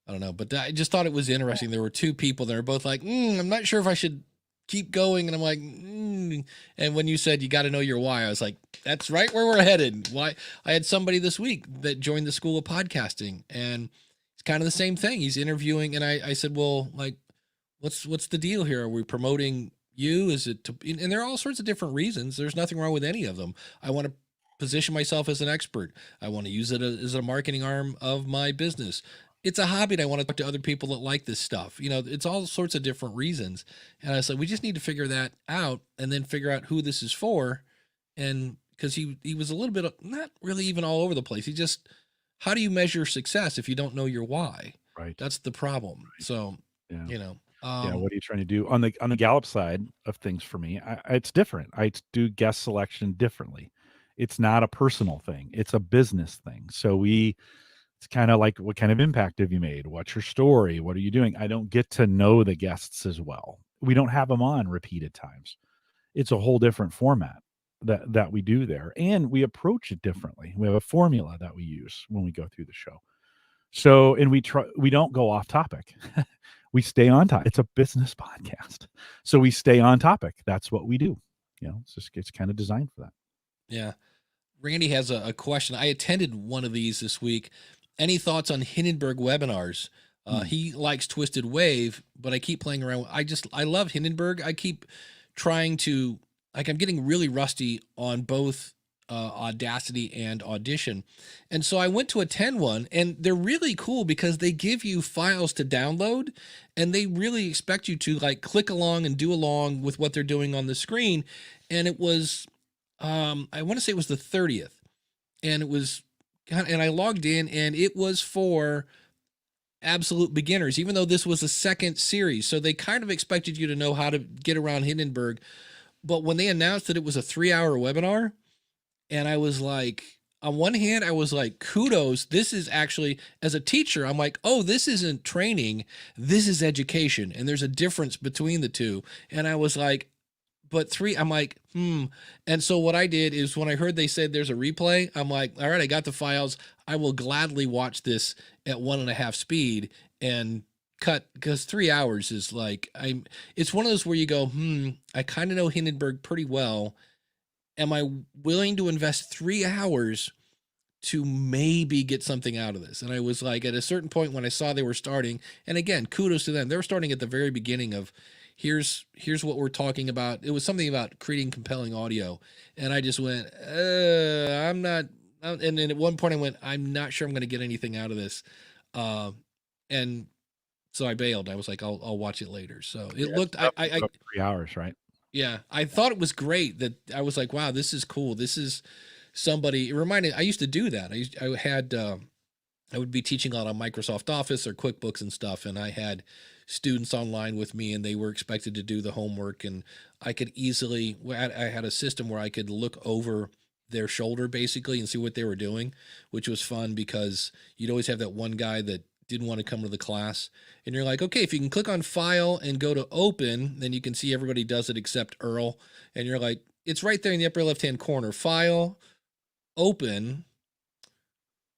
I don't know. But I just thought it was interesting. There were 2 people that are both like, I'm not sure if I should keep going. And I'm like, And when you said you got to know your why, I was like, that's right where we're headed. Why? I had somebody this week that joined the School of Podcasting, and it's kind of the same thing. He's interviewing, and I said, well, like, what's the deal here? Are we promoting you? Is it to, and there are all sorts of different reasons. There's nothing wrong with any of them. I want to position myself as an expert. I want to use it as a marketing arm of my business. It's a hobby, and I want to talk to other people that like this stuff. It's all sorts of different reasons. And I said, we just need to figure that out, and then figure out who this is for, and because he was a little bit not really even all over the place. He just, how do you measure success if you don't know your why? Right. That's the problem. Right. So, Yeah. you know, Yeah. What are you trying to do on the Gallup side of things? For me, it's different. I do guest selection differently. It's not a personal thing. It's a business thing. So it's kind of like, what kind of impact have you made? What's your story? What are you doing? I don't get to know the guests as well. We don't have them on repeated times. It's a whole different format that we do there, and we approach it differently. We have a formula that we use when we go through the show. So, and we don't go off topic. We stay on topic. It's a business podcast. So we stay on topic. That's what we do. It's kind of designed for that. Yeah. Randy has a question. I attended one of these this week. Any thoughts on Hindenburg Webinars? He likes Twisted Wave, but I keep playing around. I love Hindenburg. I keep trying to, I'm getting really rusty on both Audacity and Audition. And so I went to attend one, and they're really cool because they give you files to download, and they really expect you to like click along and do along with what they're doing on the screen. And it was, I want to say it was the 30th, and and I logged in, and it was for absolute beginners, even though this was a second series. So they kind of expected you to know how to get around Hindenburg. But when they announced that it was a 3-hour webinar, and I was like, on one hand, I was like, kudos. This is actually, as a teacher, I'm like, oh, this isn't training. This is education. And there's a difference between the two. And I was like, but 3, I'm like, And so what I did is when I heard they said there's a replay, I'm like, all right, I got the files. I will gladly watch this at 1.5 speed and cut, because 3 hours is like, it's one of those where you go, I kind of know Hindenburg pretty well. Am I willing to invest 3 hours to maybe get something out of this? And I was like, at a certain point when I saw they were starting, and again, kudos to them. They were starting at the very beginning of, here's what we're talking about. It was something about creating compelling audio. And I just went, I'm not, and then at one point I went, I'm not sure I'm going to get anything out of this. And so I bailed. I was like, I'll watch it later. So it looked, I 3 hours, right? Yeah, I thought it was great that I was like, wow, this is cool. This is somebody, it reminded, I used to do that. I would be teaching on Microsoft Office or QuickBooks and stuff. And I had students online with me, and they were expected to do the homework. And I could easily, I had a system where I could look over their shoulder basically and see what they were doing, which was fun because you'd always have that one guy that didn't want to come to the class, and you're like, okay, if you can click on file and go to open, then you can see everybody does it except Earl. And you're like, it's right there in the upper left-hand corner, file, open.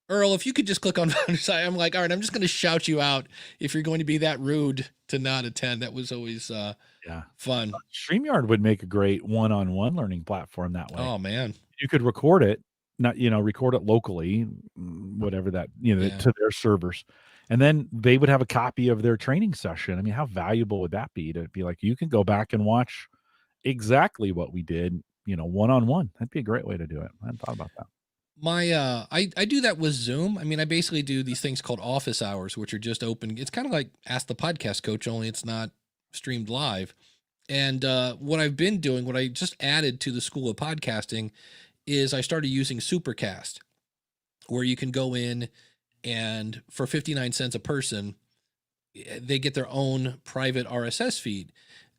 Earl, if you could just click on I'm like, all right, I'm just going to shout you out if you're going to be that rude to not attend. That was always fun. StreamYard would make a great one-on-one learning platform that way. Oh man. You could record it, record it locally, whatever that, to their servers. And then they would have a copy of their training session. I mean, how valuable would that be to be like, you can go back and watch exactly what we did, one-on-one. That'd be a great way to do it. I hadn't thought about that. I do that with Zoom. I mean, I basically do these things called office hours, which are just open. It's kind of like Ask the Podcast Coach, only it's not streamed live. And what I've been doing, what I just added to the School of Podcasting, is I started using Supercast, where you can go in and for 59 cents a person, they get their own private RSS feed.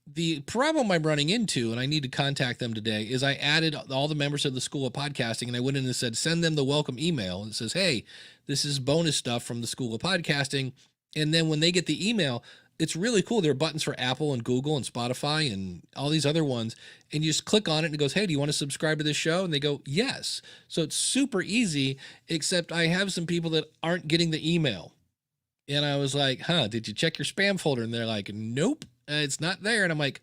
The problem I'm running into, and I need to contact them today, is I added all the members of the School of Podcasting, and I went in and said, send them the welcome email. And it says, hey, this is bonus stuff from the School of Podcasting. And then when they get the email, it's really cool. There are buttons for Apple and Google and Spotify and all these other ones. And you just click on it and it goes, hey, do you want to subscribe to this show? And they go, yes. So it's super easy, except I have some people that aren't getting the email. And I was like, did you check your spam folder? And they're like, nope, it's not there. And I'm like,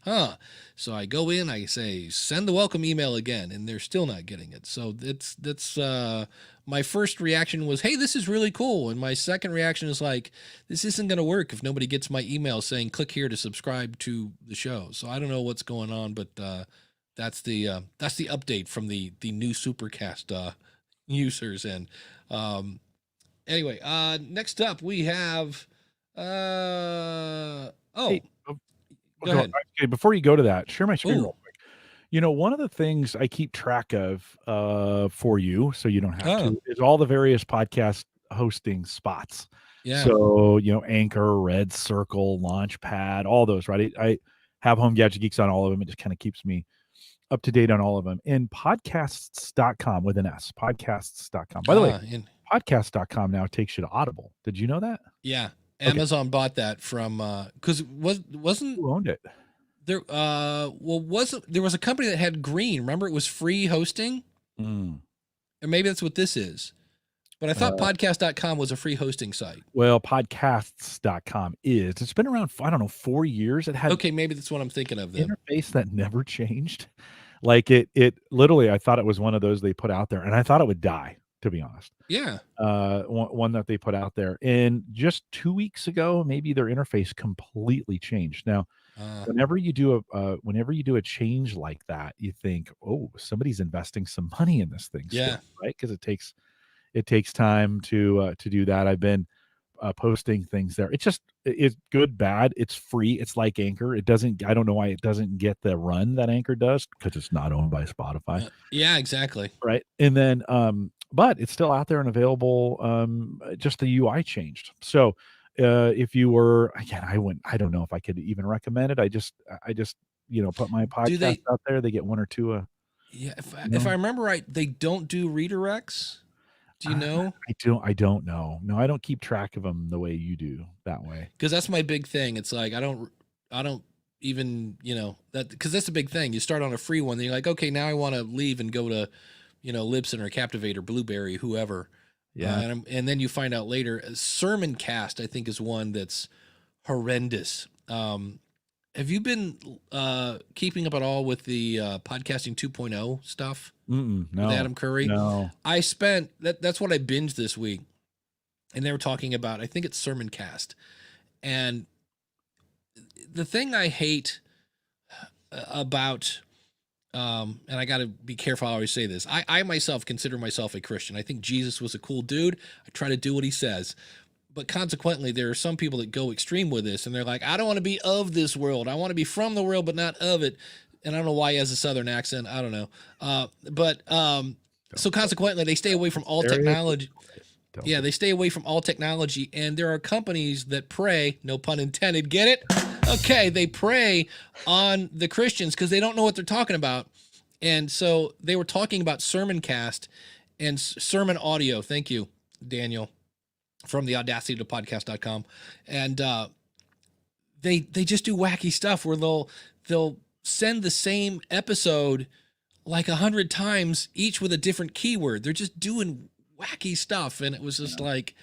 So I go in, I say, send the welcome email again, and they're still not getting it. So that's my first reaction was, hey, this is really cool. And my second reaction is like, this isn't going to work if nobody gets my email saying, click here to subscribe to the show. So I don't know what's going on, but that's the update from the new Supercast users. And anyway, next up we have go ahead. Okay, before you go to that, share my screen real quick. One of the things I keep track of for you, so you don't have Oh, to, is all the various podcast hosting spots. yeah. So, Anchor, Red Circle, Launchpad, all those, right? I have Home Gadget Geeks on all of them. It just kind of keeps me up to date on all of them. And podcasts.com with an S, podcasts.com. By the way, And podcast.com now takes you to Audible. Did you know that? yeah, Okay. Amazon bought that from because wasn't Who owned it? there wasn't there was a company that had Green. Remember, it was free hosting, Mm. and maybe that's what this is. But I thought podcast.com was a free hosting site. Well, podcasts.com is. It's been around, I don't know, 4 years. It had Okay, maybe that's what I'm thinking of then. interface that never changed. Like it literally, I thought it was one of those they put out there, and I thought it would die, to be honest. Yeah. One that they put out there. And just 2 weeks ago, maybe their interface completely changed. Now, whenever you do a change like that, you think, oh, somebody's investing some money in this thing Yeah. still, right? Because it takes time to do that. I've been posting things there. It's good, bad. It's free. It's like Anchor. I don't know why it doesn't get the run that Anchor does, because it's not owned by Spotify. Yeah, exactly. Right. And then, but it's still out there and available. Just the UI changed. So, if you were, again, I don't know if I could even recommend it. I just, put my podcast out there. They get one or two. Yeah. If I remember right, they don't do redirects. Do you know? I don't know. No, I don't keep track of them the way you do that way. Because that's my big thing. It's like I don't even that, because that's the big thing. You start on a free one, then you're like, okay, now I want to leave and go to Libsyn or Captivate or Blueberry, whoever. Yeah. And then you find out later. Sermoncast, I think, is one that's horrendous. Have you been keeping up at all with the podcasting 2.0 stuff? No. With Adam Curry? No. I spent that's what I binged this week, and they were talking about, I think it's Sermoncast, and the thing I hate about and I got to be careful how I always say this. I myself consider myself a Christian. I think Jesus was a cool dude. I try to do what he says. But consequently, there are some people that go extreme with this, and they're like, I don't want to be of this world. I want to be from the world, but not of it. And I don't know why he has a Southern accent. I don't know. So consequently, they stay away from all technology. Yeah, they stay away from all technology. And there are companies that prey, no pun intended, get it? Okay, they prey on the Christians because they don't know what they're talking about. And so they were talking about Sermoncast and sermon audio. Thank you, Daniel, from the audacity to podcast.com. And they just do wacky stuff where they'll send the same episode like 100 times, each with a different keyword. They're just doing wacky stuff. And it was just like,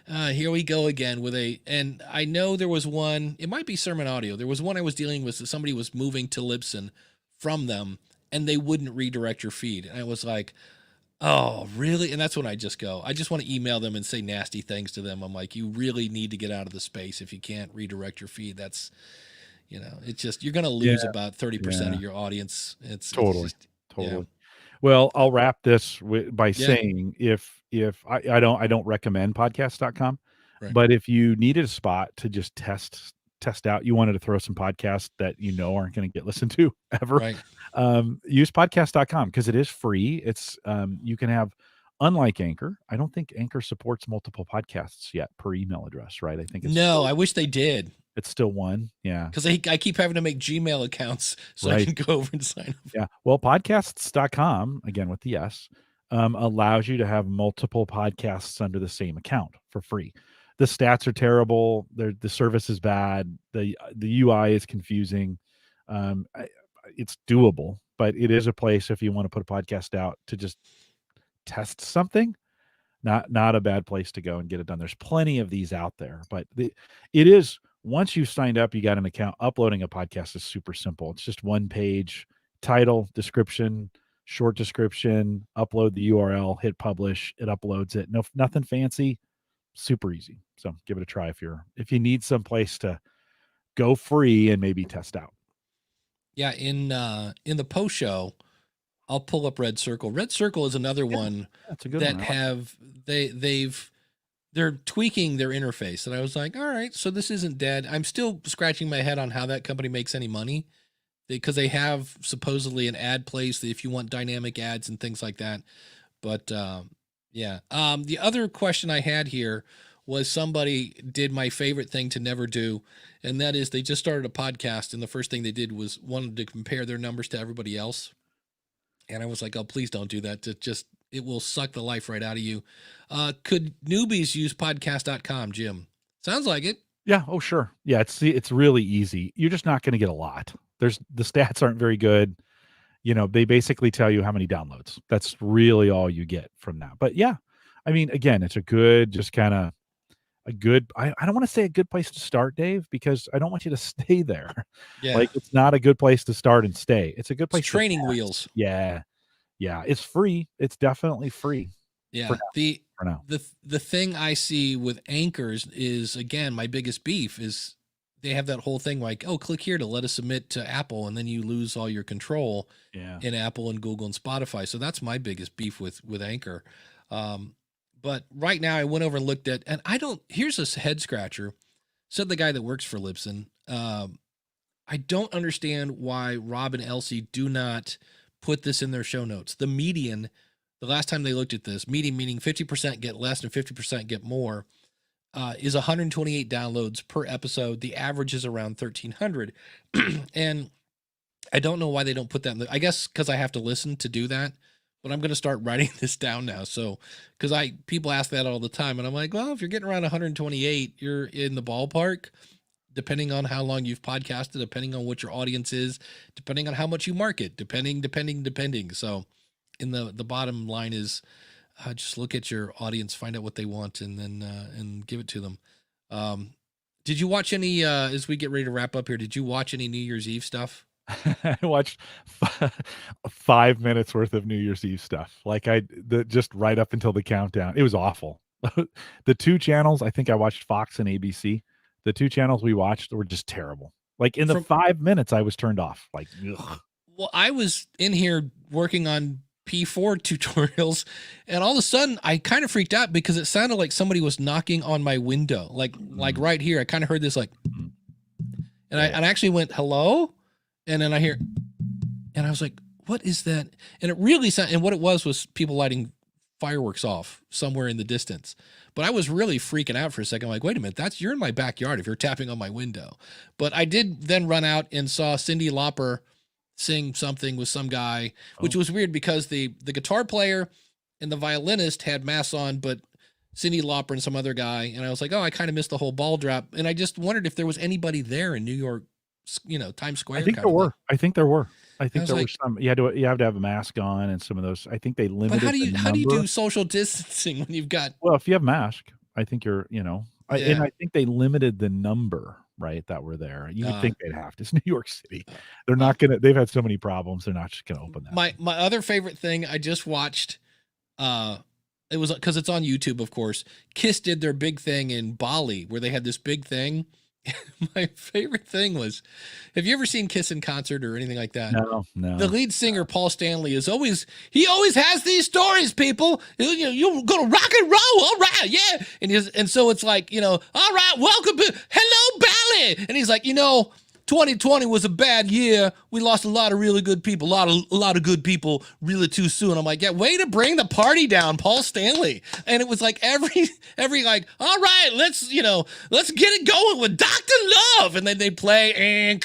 here we go again and I know there was one, it might be sermon audio. There was one I was dealing with. Somebody was moving to Libsyn from them and they wouldn't redirect your feed. And I was like, oh, really? And that's when I just want to email them and say nasty things to them. I'm like, you really need to get out of the space if you can't redirect your feed. That's, it's just, you're going to lose about 30% of your audience. It's totally. Yeah. Well, I'll wrap this by saying if I don't recommend podcast.com, right. But if you needed a spot to just test out, you wanted to throw some podcasts that aren't going to get listened to ever, right. Use podcast.com because it is free. It's you can have, unlike Anchor, I don't think Anchor supports multiple podcasts yet per email address, right? I think it's I wish they did. It's still one. Yeah. Because I keep having to make Gmail accounts so I can go over and sign up. Yeah. Well, podcasts.com, again with the S, allows you to have multiple podcasts under the same account for free. The stats are terrible. The service is bad. The UI is confusing. It's doable, but it is a place if you want to put a podcast out to just test something. Not a bad place to go and get it done. There's plenty of these out there, but it is, once you've signed up, you got an account, uploading a podcast is super simple. It's just one page, title, description, short description, upload the URL, hit publish, it uploads it. Nothing fancy, super easy. So give it a try if you need some place to go free and maybe test out. Yeah, in the post show, I'll pull up Red Circle. Red Circle is another one that's a good that one. they're tweaking their interface. And I was like, all right, so this isn't dead. I'm still scratching my head on how that company makes any money. because they have supposedly an ad place if you want dynamic ads and things like that. But yeah. The other question I had here was somebody did my favorite thing to never do, and that is they just started a podcast, and the first thing they did was wanted to compare their numbers to everybody else. And I was like, oh, please don't do that. It will suck the life right out of you. Could newbies use podcast.com, Jim? Sounds like it. Yeah. Oh, sure. Yeah. It's really easy. You're just not going to get a lot. The stats aren't very good. They basically tell you how many downloads. That's really all you get from that. But yeah, I mean, again, it's a good, just kind of a good, I don't want to say a good place to start, Dave, because I don't want you to stay there. Yeah. Like, it's not a good place to start and stay. It's a good place. It's training wheels. Yeah. Yeah. It's free. It's definitely free. Yeah. For now. The thing I see with anchors is, again, my biggest beef is they have that whole thing like, oh, click here to let us submit to Apple, and then you lose all your control in Apple and Google and Spotify. So that's my biggest beef with Anchor. But right now I went over and looked at, and here's a head scratcher. Said the guy that works for Libsyn. I don't understand why Rob and Elsie do not put this in their show notes. The median, the last time they looked at this, median meaning 50% get less and 50% get more, is 128 downloads per episode. The average is around 1,300. And I don't know why they don't put that in I guess because I have to listen to do that. But I'm going to start writing this down now. So, because people ask that all the time, and I'm like, well, if you're getting around 128, you're in the ballpark, depending on how long you've podcasted, depending on what your audience is, depending on how much you market, depending. So, in the bottom line is just look at your audience, find out what they want, and then and give it to them. Did you watch any, as we get ready to wrap up here, did you watch any New Year's Eve stuff? I watched 5 minutes worth of New Year's Eve stuff. Like just right up until the countdown. It was awful. The two channels, I think I watched Fox and ABC. The two channels we watched were just terrible. Like in the 5 minutes, I was turned off. Like, ugh. Well, I was in here working on P4 tutorials, and all of a sudden I kind of freaked out because it sounded like somebody was knocking on my window. Like right here, I kind of heard this and I actually went, hello? And then I hear, and I was like, what is that? And it really sounded, and what it was people lighting fireworks off somewhere in the distance. But I was really freaking out for a second. I'm like, wait a minute, you're in my backyard if you're tapping on my window. But I did then run out and saw Cyndi Lauper sing something with some guy, which was weird because the guitar player and the violinist had masks on, but Cyndi Lauper and some other guy. And I was like, oh, I kind of missed the whole ball drop. And I just wondered if there was anybody there in New York, Times Square. I think there were. I think there were some. You have to have a mask on, and some of those. I think they limited. But how do you do social distancing when you've got? Well, if you have a mask, I think you're. And I think they limited the number, right, that were there. You would think they'd have to. It's New York City. They're not gonna. They've had so many problems. They're not just gonna open that. My other favorite thing I just watched. It was because it's on YouTube, of course. Kiss did their big thing in Bali, where they had this big thing. My favorite thing was, have you ever seen Kiss in concert or anything like that? No. The lead singer, Paul Stanley, always has these stories, people. You're going to rock and roll. All right. Yeah. And so it's like, all right, welcome. Hello, Bali. And he's like, 2020 was a bad year. We lost a lot of really good people, a lot of good people really too soon. I'm like, yeah, way to bring the party down, Paul Stanley. And it was like every like, all right, let's get it going with Dr. Love. And then they play and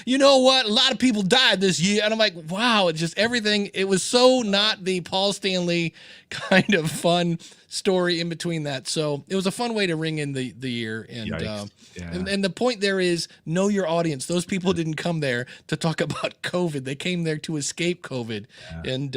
you know what? A lot of people died this year. And I'm like, wow, it's just everything. It was so not the Paul Stanley kind of fun story in between that. So it was a fun way to ring in the year. And and the point there is, know your audience. Those people didn't come there to talk about COVID. They came there to escape COVID and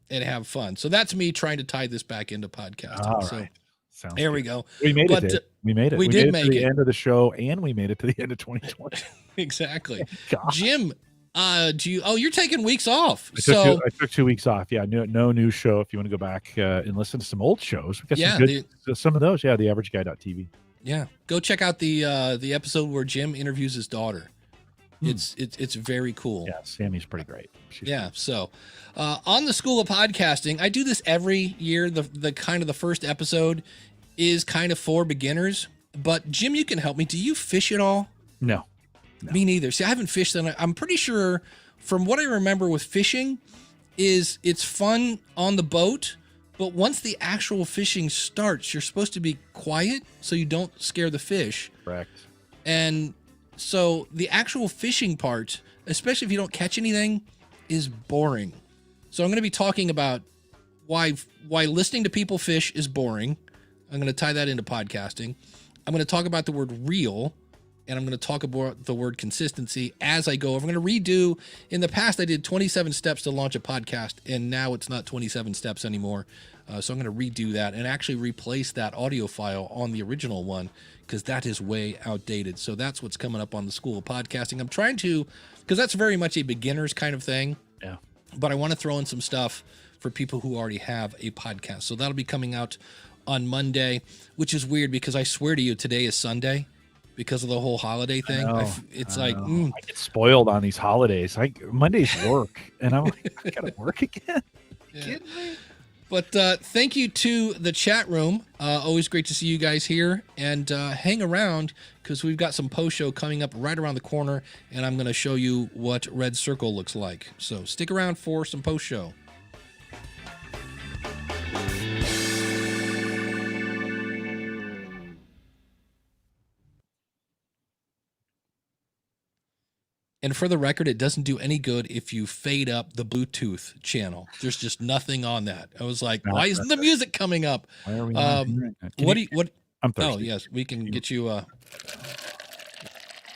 have fun. So that's me trying to tie this back into podcasting. All so right. Sounds there good. we go. We made it. We made it. We did make it to it. the end of the show, and we made it to the end of 2020. Exactly. God. Jim, you're taking weeks off. I took 2 weeks off. Yeah, no new show. If you want to go back and listen to some old shows, we got some of those. Yeah, theaverageguy.tv. Yeah, go check out the episode where Jim interviews his daughter. It's very cool. Yeah, Sammy's pretty great. She's cool. So on the School of Podcasting, I do this every year. The kind of the first episode is kind of for beginners. But Jim, you can help me. Do you fish at all? No. No. Me neither. See, I haven't fished, and I'm pretty sure from what I remember with fishing is it's fun on the boat, but once the actual fishing starts, you're supposed to be quiet so you don't scare the fish. Correct. And so the actual fishing part, especially if you don't catch anything, is boring. So I'm going to be talking about why listening to people fish is boring. I'm going to tie that into podcasting. I'm going to talk about the word real, and I'm going to talk about the word consistency as I go. I'm going to redo. In the past, I did 27 steps to launch a podcast, and now it's not 27 steps anymore. So I'm going to redo that and actually replace that audio file on the original one because that is way outdated. So that's what's coming up on the School of Podcasting. I'm trying to, because that's very much a beginner's kind of thing. Yeah. But I want to throw in some stuff for people who already have a podcast. So that'll be coming out on Monday, which is weird because I swear to you, today is Sunday because of the whole holiday thing. It's like, I get spoiled on these holidays. Monday's work, and I'm like, I gotta work again. Yeah. Kidding me? But thank you to the chat room. Always great to see you guys here, and hang around because we've got some post show coming up right around the corner, and I'm going to show you what Red Circle looks like. So stick around for some post show. And for the record, it doesn't do any good if you fade up the Bluetooth channel. There's just nothing on that. I was like, why isn't the music coming up? Why are we not hearing that? What? I'm thirsty. Oh, yes, we can get you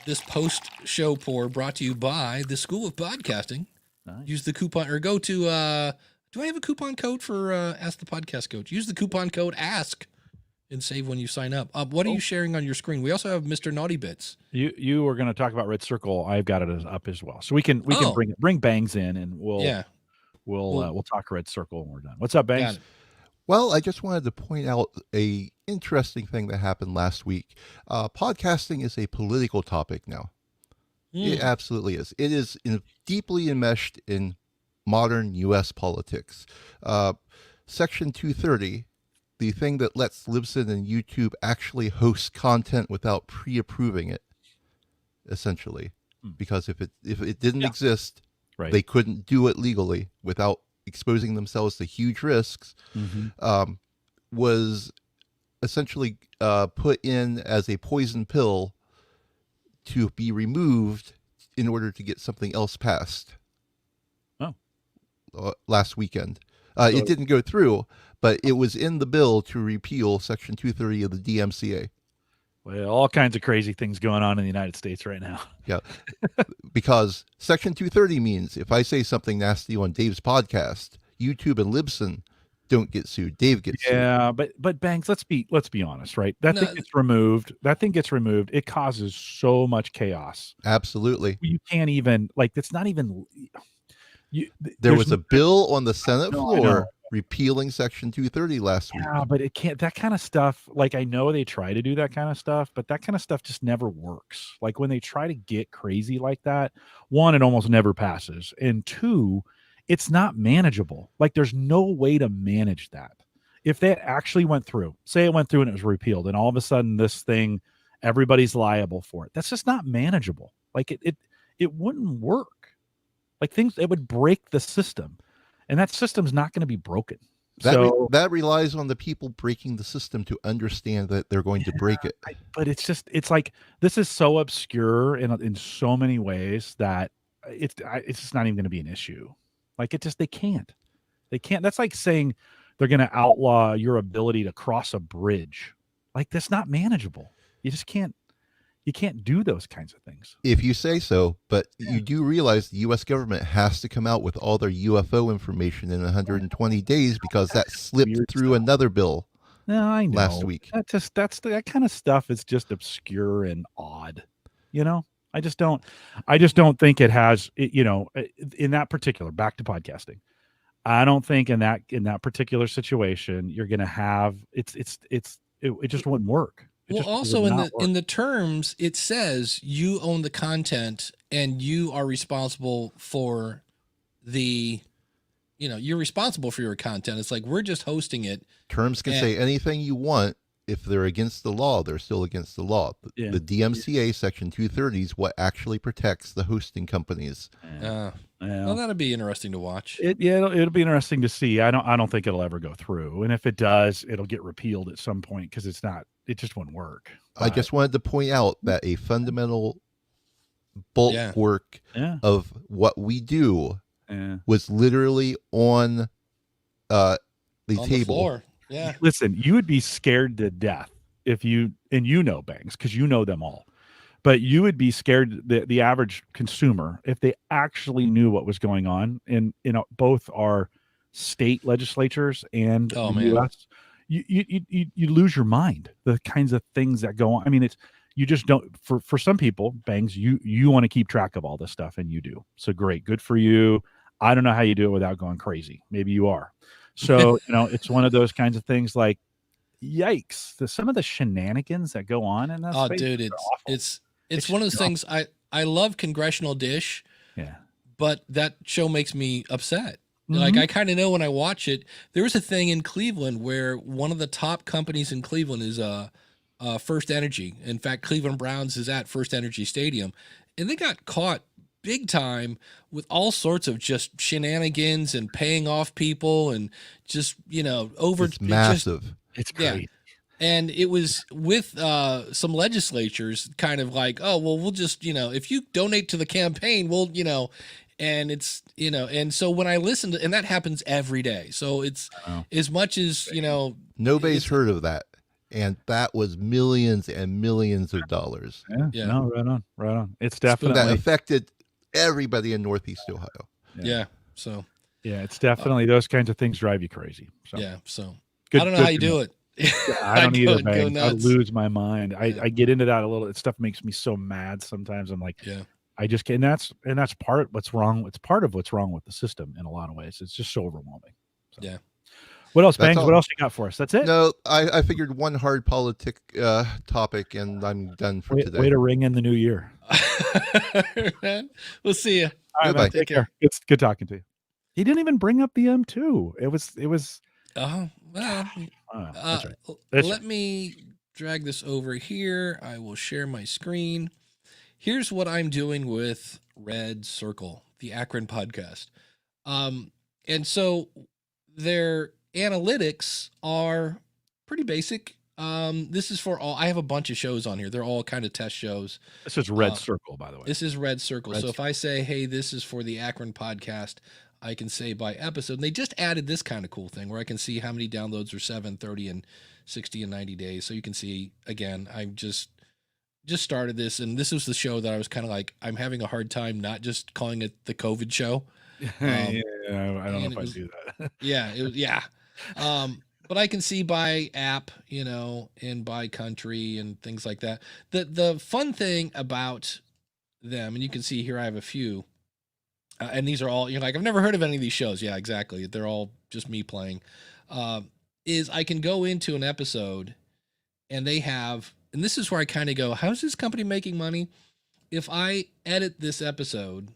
this post-show pour brought to you by the School of Podcasting. Nice. Use the coupon or go to, do I have a coupon code for Ask the Podcast Coach? Use the coupon code ASK and save when you sign up. What are you sharing on your screen? We also have Mr. Naughty Bits. You were going to talk about Red Circle. I've got it up as well, so we can bring Bangs in, and we'll talk Red Circle when we're done. What's up, Bangs? Well, I just wanted to point out a interesting thing that happened last week. Podcasting is a political topic now. It absolutely is. It is deeply enmeshed in modern U.S. politics. Section 230. The thing that lets Libsyn and YouTube actually host content without pre-approving it, essentially, because if it didn't exist, right, they couldn't do it legally without exposing themselves to huge risks. Was essentially put in as a poison pill to be removed in order to get something else passed. Last weekend. It didn't go through, but it was in the bill to repeal Section 230 of the DMCA. Well, all kinds of crazy things going on in the United States right now. Yeah, because Section 230 means if I say something nasty on Dave's podcast, YouTube and Libsyn don't get sued. Dave gets sued. Yeah, but Banks, let's be honest, right? That thing gets removed. It causes so much chaos. Absolutely. You can't even it's not even. There was a bill on the Senate floor repealing Section 230 last week. Yeah, but it can't. That kind of stuff. I know they try to do that kind of stuff, but that kind of stuff just never works. When they try to get crazy like that, one, it almost never passes, and two, it's not manageable. There's no way to manage that. If that actually went through, say it went through and it was repealed, and all of a sudden this thing, everybody's liable for it. That's just not manageable. It wouldn't work. It would break the system, and that system's not going to be broken. That relies on the people breaking the system to understand that they're going to break it. But it's this is so obscure in so many ways that it's just not even going to be an issue. They can't. That's like saying they're going to outlaw your ability to cross a bridge. That's not manageable. You just can't. You can't do those kinds of things. If you say so, but you do realize the U.S. government has to come out with all their UFO information in 120 days because that slipped through another bill. No, I know. Last week. That kind of stuff is just obscure and odd. I just don't think it has. In that particular, back to podcasting. I don't think in that particular situation you're going to have it just wouldn't work. Well, also in the terms, it says you own the content and you are responsible for you're responsible for your content. It's we're just hosting it. Terms can say anything you want, if they're against the law, they're still against the law. Yeah. The DMCA Section 230 is what actually protects the hosting companies. Well, that'll be interesting to watch. It'll be interesting to see. I don't think it'll ever go through, and if it does, it'll get repealed at some point because it just won't work. I just wanted to point out that a fundamental bulwark of what we do was literally on the table. The floor. Yeah. Listen, you would be scared to death if you Bangs, because you know them all. But you would be scared, the average consumer, if they actually knew what was going on in both our state legislatures and the U.S. You lose your mind. The kinds of things that go on. I mean, you just don't. For some people, Bangs, you want to keep track of all this stuff, and you do. So great, good for you. I don't know how you do it without going crazy. Maybe you are. So it's one of those kinds of things. Like, yikes! Some of the shenanigans that go on in that. Oh, dude, it's one of those things. I love Congressional Dish, but that show makes me upset. Mm-hmm. Like, I kind of know when I watch it. There was a thing in Cleveland where one of the top companies in Cleveland is First Energy. In fact, Cleveland Browns is at First Energy Stadium, and they got caught big time with all sorts of just shenanigans and paying off people and just over. It's massive. It's great. Yeah. And it was with some legislatures kind of like, oh, well, we'll just, if you donate to the campaign, we'll, and it's, and so when I listen to, and that happens every day. So it's as much as, nobody's heard of that. And that was millions and millions of dollars. Yeah. No, right on. It's definitely that affected everybody in Northeast Ohio. Yeah. So, yeah, it's definitely those kinds of things drive you crazy. So. Yeah. So I don't know how you do it. I don't either, man. I lose my mind. I get into that a little. It stuff makes me so mad sometimes. I'm like, I just can't. And that's part of what's wrong. It's part of what's wrong with the system in a lot of ways. It's just so overwhelming. So. Yeah. What else, Bangs? What else you got for us? That's it? No, I figured one hard politic topic, and I'm done for today. Way to ring in the new year. We'll see you. All right, take care. It's good talking to you. He didn't even bring up the M2. It was. Oh, well. That's right. Let me drag this over here. I will share my screen. Here's what I'm doing with Red Circle, the Akron podcast. And so their analytics are pretty basic. This is for all. I have a bunch of shows on here. They're all kind of test shows. This is Red Circle, by the way. This is Red Circle. So if I say, hey, this is for the Akron podcast, I can say by episode. And they just added this kind of cool thing where I can see how many downloads are 7, 30, and 60 and 90 days. So you can see, again, I just started this, and this was the show that I was kind of like, I'm having a hard time not just calling it the COVID show. I don't know if I do that. Yeah. But I can see by app, and by country and things like that. The fun thing about them, and you can see here I have a few, and these are all, I've never heard of any of these shows. Yeah, exactly. They're all just me playing. Is I can go into an episode and they have, and this is where I kind of go, how's this company making money? If I edit this episode,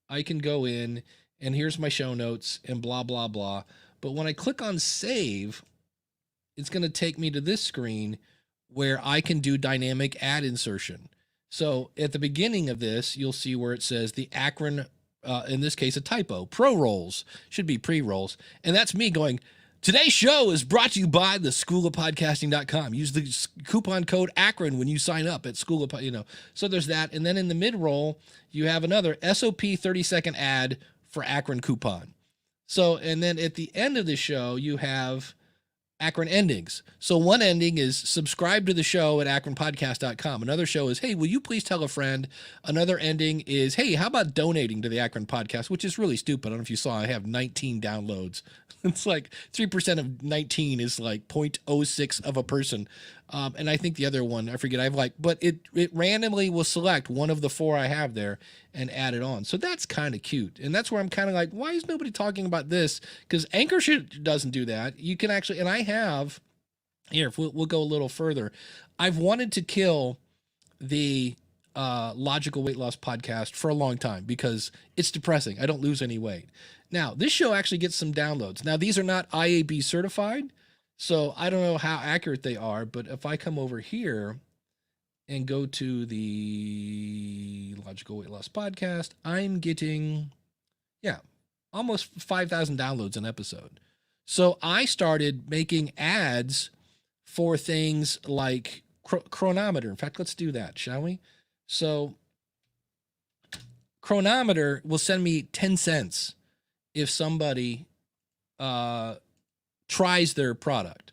I can go in and here's my show notes and blah, blah, blah. But when I click on save, it's going to take me to this screen where I can do dynamic ad insertion. So at the beginning of this, you'll see where it says the Akron, in this case, a typo, pro rolls, should be pre-rolls. And that's me going, today's show is brought to you by the schoolofpodcasting.com. Use the coupon code Akron when you sign up at School of, So there's that. And then in the mid-roll, you have another SOP 30-second ad for Akron coupon. So, and then at the end of the show, you have Akron endings. So one ending is subscribe to the show at akronpodcast.com. Another show is, hey, will you please tell a friend? Another ending is, hey, how about donating to the Akron podcast, which is really stupid. I don't know if you saw, I have 19 downloads. It's like 3% of 19 is like 0.06 of a person. And I think the other one, I forget, but it randomly will select one of the 4 I have there and add it on. So that's kind of cute. And that's where I'm kind of like, why is nobody talking about this? Because Anchor doesn't do that. You can actually, and I have, here, if we'll go a little further. I've wanted to kill the Logical Weight Loss podcast for a long time because it's depressing. I don't lose any weight. Now, this show actually gets some downloads. Now, these are not IAB certified. So I don't know how accurate they are, but if I come over here and go to the Logical Weight Loss Podcast, I'm getting, almost 5,000 downloads an episode. So I started making ads for things like Chronometer. In fact, let's do that, shall we? So Chronometer will send me 10 cents if somebody tries their product.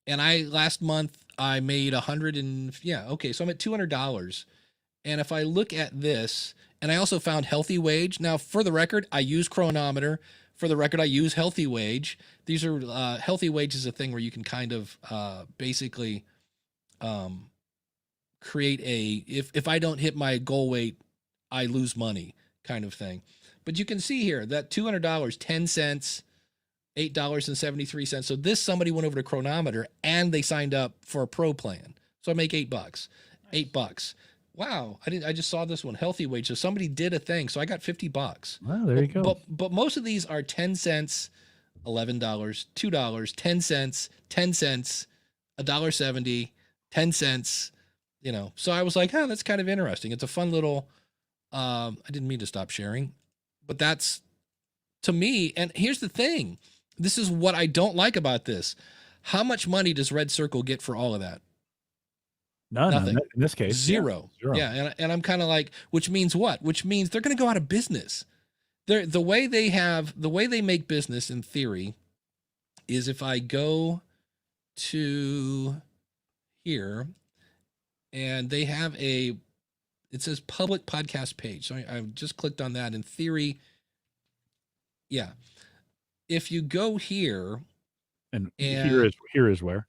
And last month I made so I'm at $200. And if I look at this, and I also found Healthy Wage. Now, for the record, I use Chronometer. For the record, I use Healthy Wage. These are Healthy Wage is a thing where you can kind of basically create if I don't hit my goal weight, I lose money kind of thing. But you can see here that $200, 10 cents, $8.73. So somebody went over to Chronometer and they signed up for a pro plan. So I make $8. $8. Wow. I just saw this one, Healthy Wage. So somebody did a thing. So I got $50. Well, there you go. But most of these are 10 cents, $11, $2, 10 cents, 10 cents, $1.70, 10 cents, So I was like, that's kind of interesting. It's a fun little, I didn't mean to stop sharing, but that's to me. And here's the thing. This is what I don't like about this. How much money does Red Circle get for all of that? Nothing. In this case, zero. Yeah. And I'm kind of like, which means what? Which means they're going to go out of business. The way they make business in theory is if I go to here and they have it says public podcast page. So I just clicked on that. In theory, yeah. If you go here and here is where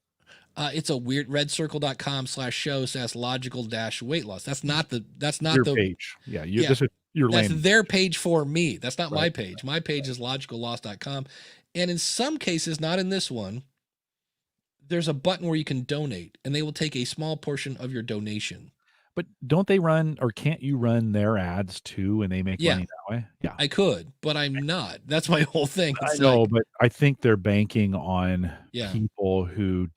it's a weird redcircle.com/show/logical-weight loss. That's not the page. Yeah. That's landing. their page for me. That's not my page. My page is logicalloss.com. And in some cases, not in this one, there's a button where you can donate and they will take a small portion of your donation. But don't they run, or can't you run their ads too and they make money that way? Yeah. I could, but I'm not. That's my whole thing. I know, but I think they're banking on people who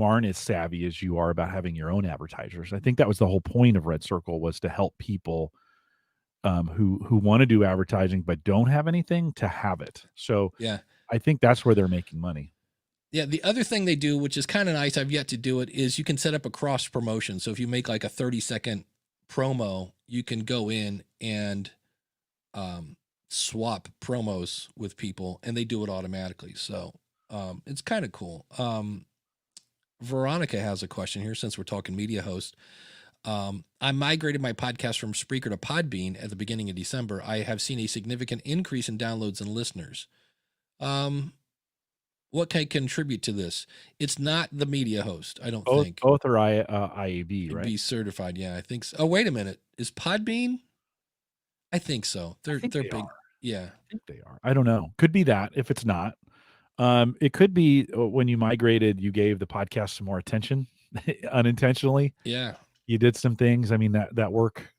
aren't as savvy as you are about having your own advertisers. I think that was the whole point of Red Circle, was to help people who want to do advertising but don't have anything to have it. So I think that's where they're making money. Yeah, the other thing they do, which is kind of nice, I've yet to do it, is you can set up a cross promotion. So if you make like a 30-second promo, you can go in and swap promos with people, and they do it automatically. So it's kind of cool. Veronica has a question here, since we're talking media host. I migrated my podcast from Spreaker to Podbean at the beginning of December. I have seen a significant increase in downloads and listeners. What can contribute to this? It's not the media host, I don't think. Both are IAB, right? Be certified, yeah, I think so. Oh, wait a minute. Is Podbean? I think so. They're big. Yeah. I think they are. I don't know. Could be that if it's not. It could be when you migrated, you gave the podcast some more attention unintentionally. Yeah. You did some things. I mean, that work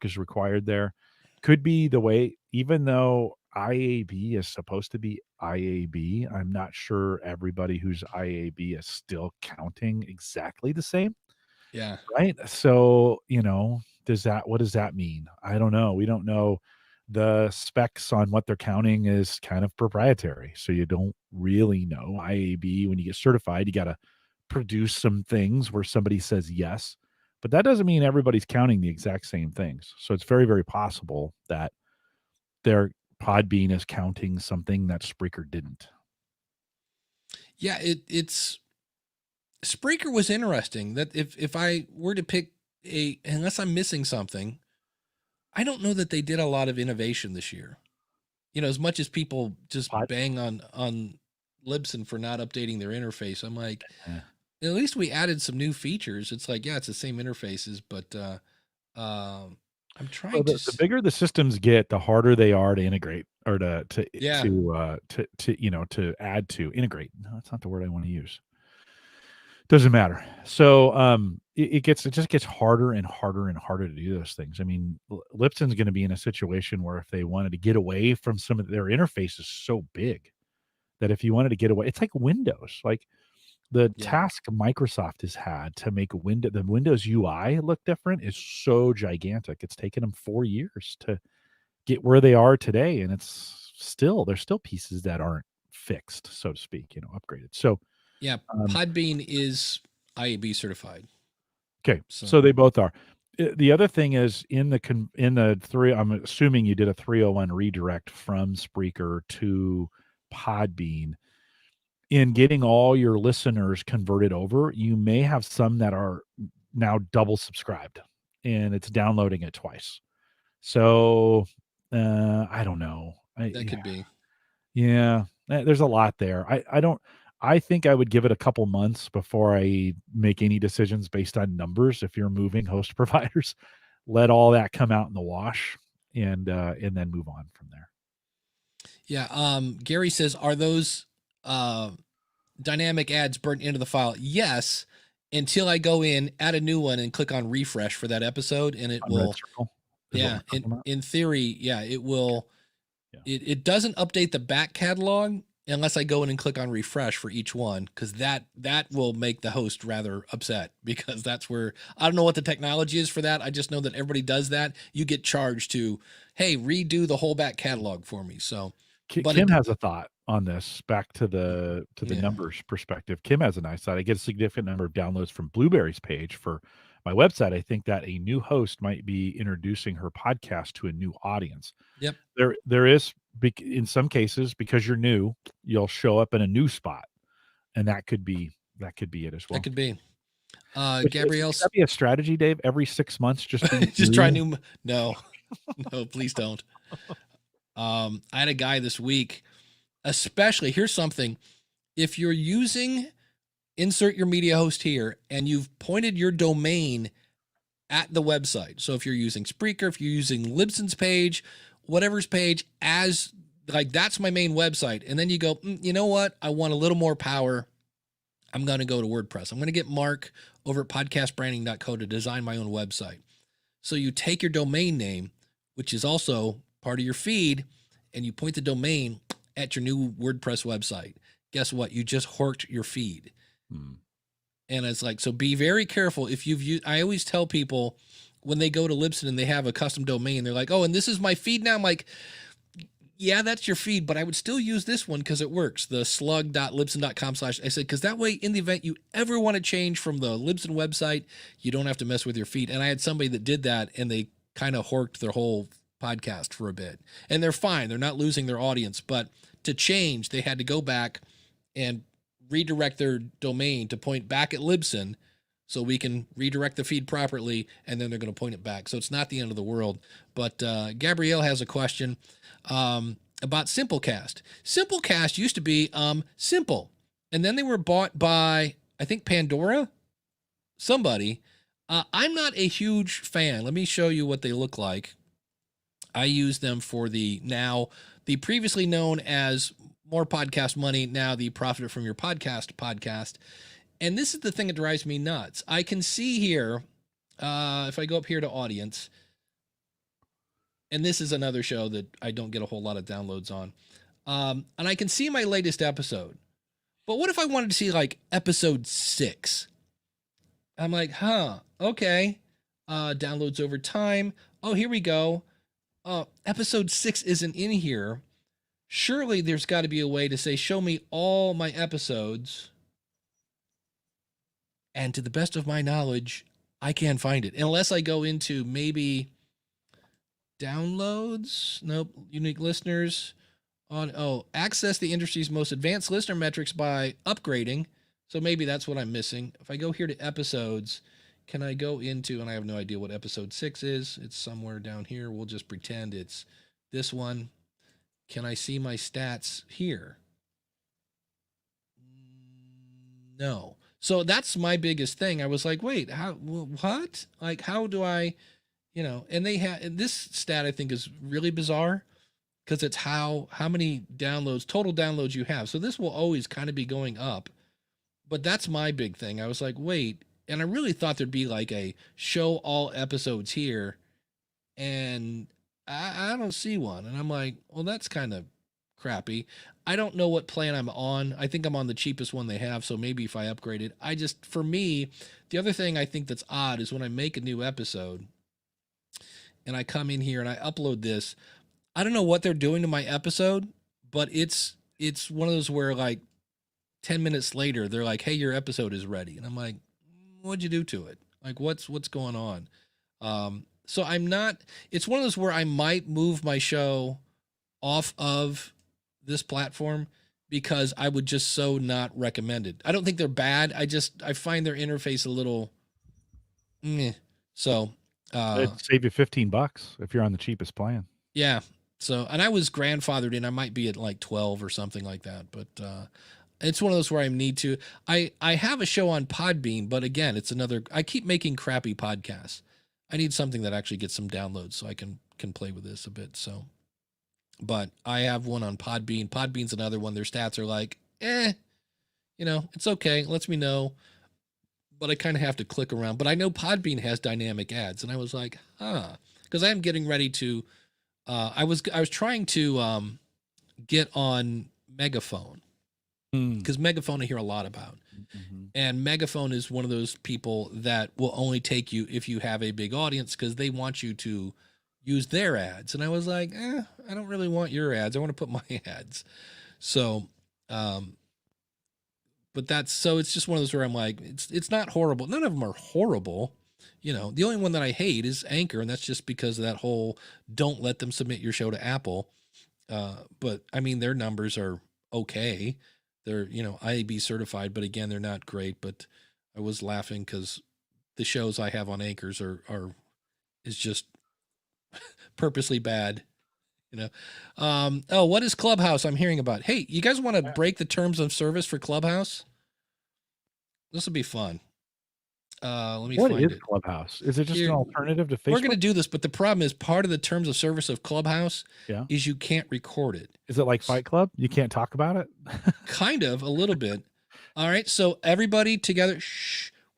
is required there. Could be the way, even though IAB is supposed to be IAB, I'm not sure everybody who's IAB is still counting exactly the same. Yeah. Right. So, what does that mean? I don't know. We don't know. The specs on what they're counting is kind of proprietary. So you don't really know. IAB, when you get certified, you got to produce some things where somebody says yes, but that doesn't mean everybody's counting the exact same things. So it's very, very possible that their Podbean is counting something that Spreaker didn't. Yeah, it's Spreaker was interesting. That if I were to pick unless I'm missing something, I don't know that they did a lot of innovation this year. As much as people just bang on Libsyn for not updating their interface, I'm like, at least we added some new features. It's like, it's the same interfaces, but I'm trying the bigger the systems get, the harder they are to integrate or to add to integrate. No, that's not the word I want to use. Doesn't matter. So it just gets harder and harder and harder to do those things. I mean, Libsyn's going to be in a situation where if they wanted to get away from some of their interface is so big that if you wanted to get away, it's like Windows, like the Yeah. task Microsoft has had to make the Windows UI look different is so gigantic. It's taken them 4 years to get where they are today, and there's still pieces that aren't fixed, so to speak, upgraded. So Yeah. Podbean is IAB certified. okay, so they both are. The other thing is in the three. I'm assuming you did a 301 redirect from Spreaker to Podbean. In getting all your listeners converted over, you may have some that are now double subscribed, and it's downloading it twice. So I don't know. That could be. Yeah, there's a lot there. I think I would give it a couple months before I make any decisions based on numbers. If you're moving host providers, let all that come out in the wash and then move on from there. Yeah. Gary says, are those dynamic ads burnt into the file? Yes, until I go in, add a new one, and click on refresh for that episode, and it will. Yeah. In theory, yeah, it will. Yeah. It doesn't update the back catalog unless I go in and click on refresh for each one, because that will make the host rather upset, because that's where, I don't know what the technology is for that. I just know that everybody does that. You get charged to, hey, redo the whole back catalog for me. So Kim has a thought on this, back to the numbers perspective. Kim has a nice thought. I get a significant number of downloads from Blueberry's page for my website. I think that a new host might be introducing her podcast to a new audience. Yep. There is, in some cases, because you're new, you'll show up in a new spot, and that could be it as well. That could be. Gabrielle, could that be a strategy, Dave? Every 6 months, just try new. No, please don't. I had a guy this week, especially, here's something. If you're using insert your media host here and you've pointed your domain at the website. So if you're using Spreaker, if you're using Libsyn's page, whatever's page, as like, that's my main website. And then you go, you know what? I want a little more power. I'm going to go to WordPress. I'm going to get Mark over at podcastbranding.co to design my own website. So you take your domain name, which is also part of your feed, and you point the domain at your new WordPress website. Guess what? You just horked your feed. And it's like, so be very careful. If you've used, I always tell people when they go to Libsyn and they have a custom domain, they're like, oh, and this is my feed now. I'm like, yeah, that's your feed, but I would still use this one because it works. The slug.libsyn.com/ I said, because that way, in the event you ever want to change from the Libsyn website, you don't have to mess with your feed. And I had somebody that did that, and they kind of horked their whole podcast for a bit, and they're fine. They're not losing their audience, but to change, they had to go back and redirect their domain to point back at Libsyn so we can redirect the feed properly, and then they're going to point it back. So it's not the end of the world. But Gabrielle has a question about Simplecast. Simplecast used to be Simple, and then they were bought by, I think, Pandora, somebody. I'm not a huge fan. Let me show you what they look like. I use them for the previously known as More Podcast Money, now the Profit From Your Podcast. And this is the thing that drives me nuts. I can see here, if I go up here to audience, and this is another show that I don't get a whole lot of downloads on, and I can see my latest episode. But what if I wanted to see like episode 6? I'm like, okay. Downloads over time. Oh, here we go. Episode 6 isn't in here. Surely there's got to be a way to say, show me all my episodes. And to the best of my knowledge, I can't find it. Unless I go into maybe downloads. Nope. Unique listeners. Access the industry's most advanced listener metrics by upgrading. So maybe that's what I'm missing. If I go here to episodes, can I go into, and I have no idea what episode 6 is. It's somewhere down here. We'll just pretend it's this one. Can I see my stats here? No. So that's my biggest thing. I was like, wait, what? Like, how do I, and they have, this stat I think is really bizarre because it's how many downloads, total downloads you have. So this will always kind of be going up, but that's my big thing. I was like, wait, and I really thought there'd be like a show all episodes here, and I don't see one. And I'm like, well, that's kind of crappy. I don't know what plan I'm on. I think I'm on the cheapest one they have, so maybe if I upgrade it. For me, the other thing I think that's odd is when I make a new episode and I come in here and I upload this, I don't know what they're doing to my episode, but it's one of those where like 10 minutes later, they're like, hey, your episode is ready. And I'm like, what'd you do to it? Like, what's going on? So it's one of those where I might move my show off of this platform because I would just so not recommend it. I don't think they're bad. I find their interface a little meh. So It'd save you $15 if you're on the cheapest plan. Yeah. So, and I was grandfathered in. I might be at like 12 or something like that, but it's one of those where I need to. I have a show on Podbean, but again, I keep making crappy podcasts. I need something that actually gets some downloads so I can play with this a bit. So, but I have one on Podbean. Podbean's another one. Their stats are like, it's okay. It lets me know, but I kind of have to click around. But I know Podbean has dynamic ads, and I was like, because I am getting ready to. I was trying to get on Megaphone because Megaphone I hear a lot about, and Megaphone is one of those people that will only take you if you have a big audience because they want you to use their ads. And I was like, I don't really want your ads. I want to put my ads. So, but it's just one of those where I'm like, it's not horrible. None of them are horrible. The only one that I hate is Anchor, and that's just because of that whole don't let them submit your show to Apple. But I mean, their numbers are okay. They're, IAB certified, but again, they're not great. But I was laughing because the shows I have on Anchors is just purposely bad. What is Clubhouse I'm hearing about? Hey, you guys want to break the terms of service for Clubhouse? This will be fun. Let me find it. Clubhouse? Is it just an alternative to Facebook? We're going to do this, but the problem is part of the terms of service of Clubhouse is you can't record it. Is it like Fight Club? You can't talk about it? Kind of, a little bit. All right, so everybody together,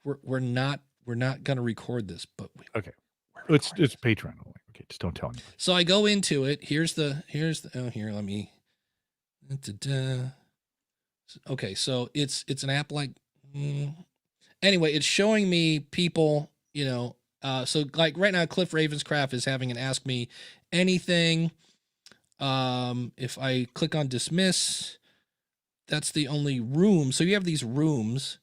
we're not going to record this, but okay. It's Patreon only. Okay, just don't tell anyone. So I go into it. Here, let me. Okay, so it's an app like. Anyway, it's showing me people, so like right now, Cliff Ravenscraft is having an Ask Me Anything. If I click on dismiss, that's the only room. So you have these rooms,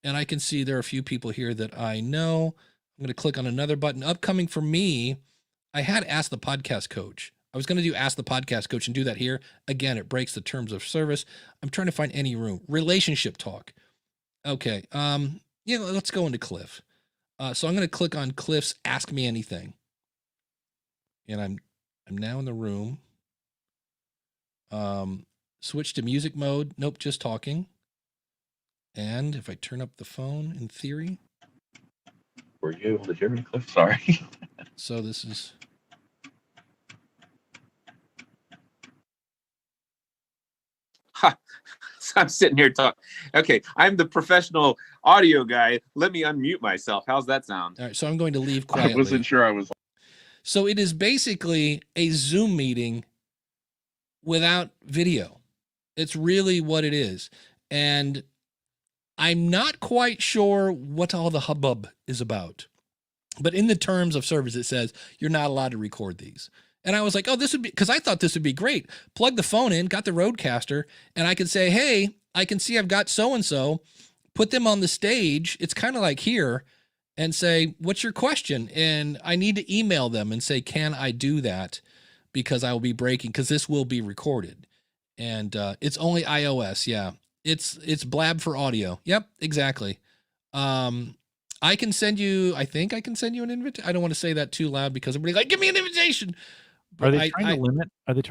and I can see there are a few people here that I know. I'm going to click on another button. Upcoming for me, I had Ask the Podcast Coach. I was going to do Ask the Podcast Coach and do that here. Again, it breaks the terms of service. I'm trying to find any room. Relationship talk. Okay. Let's go into Cliff. So I'm going to click on Cliff's Ask Me Anything. And I'm now in the room. Switch to music mode. Nope, just talking. And if I turn up the phone, in theory. Were you able to hear me, Cliff? Sorry. So this is. I'm sitting here talking. Okay, I'm the professional audio guy. Let me unmute myself. How's that sound? All right, so I'm going to leave quietly. I wasn't sure I was. So it is basically a Zoom meeting without video. It's really what it is. And I'm not quite sure what all the hubbub is about. But in the terms of service, it says you're not allowed to record these. And I was like, this would be, because I thought this would be great. Plug the phone in, got the Rodecaster, and I could say, hey, I can see I've got so-and-so, put them on the stage. It's kind of like here, and say, what's your question? And I need to email them and say, can I do that? Because I will be breaking, because this will be recorded. And it's only iOS. Yeah, it's Blab for audio. Yep, exactly. I think I can send you an invitation. I don't want to say that too loud because everybody's like, give me an invitation. Are they trying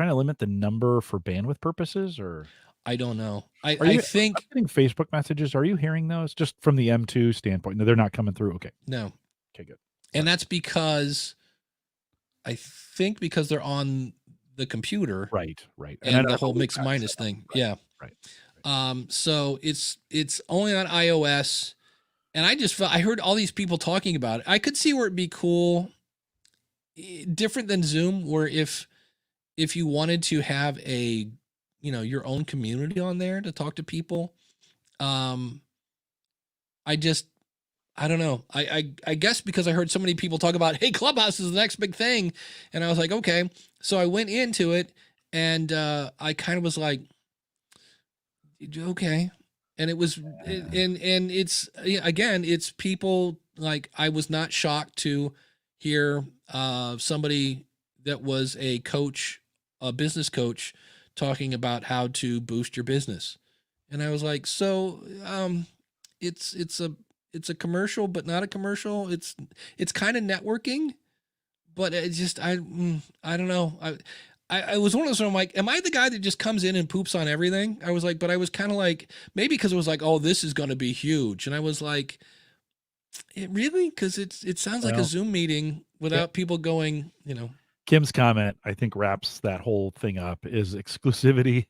to limit the number for bandwidth purposes, or? I don't know. I'm getting Facebook messages. Are you hearing those just from the M2 standpoint? No, they're not coming through. Okay. No. Okay, good. And that's because they're on the computer. Right. And the whole mix minus thing. Right, yeah. Right. So it's only on iOS. And I heard all these people talking about it. I could see where it'd be cool, different than Zoom, where if you wanted to have a your own community on there to talk to people. I don't know. I guess because I heard so many people talk about, hey, Clubhouse is the next big thing. And I was like, okay. So I went into it and I kind of was like, okay. And it was, and it's, again, it's people like, I was not shocked to hear somebody that was a coach, a business coach, talking about how to boost your business. And I was like, so it's a commercial, but not a commercial. It's kind of networking, but it just, I don't know. I was one of those, I'm like, am I the guy that just comes in and poops on everything? I was like, but I was kind of like, maybe because it was like, oh, this is going to be huge. And I was like, it really? Cause it sounds like a Zoom meeting without people going, Kim's comment, I think, wraps that whole thing up, is exclusivity.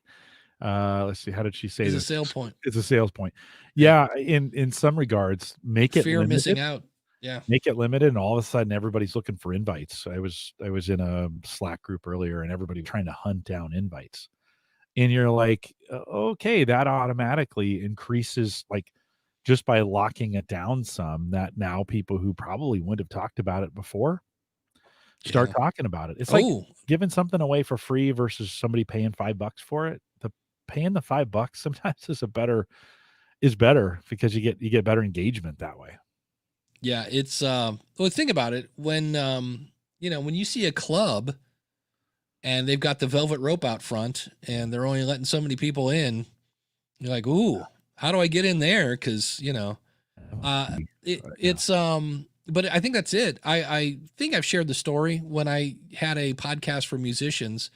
Let's see, how did she say is this? a sale point. It's a sales point. Yeah, in some regards, make it Fear of limited. missing out. Yeah. Make it limited, and all of a sudden everybody's looking for invites. I was in a Slack group earlier, and everybody trying to hunt down invites. And you're like, okay, that automatically increases, like, just by locking it down some, that now people who probably wouldn't have talked about it before start talking about it. It's like giving something away for free versus somebody paying $5 for it. The paying the $5 sometimes is better because you get better engagement that way. Yeah, it's well, think about it. When when you see a club and they've got the velvet rope out front and they're only letting so many people in, you're like, ooh, how do I get in there? Because it's but I think that's it. I think I've shared the story when I had a podcast for musicians,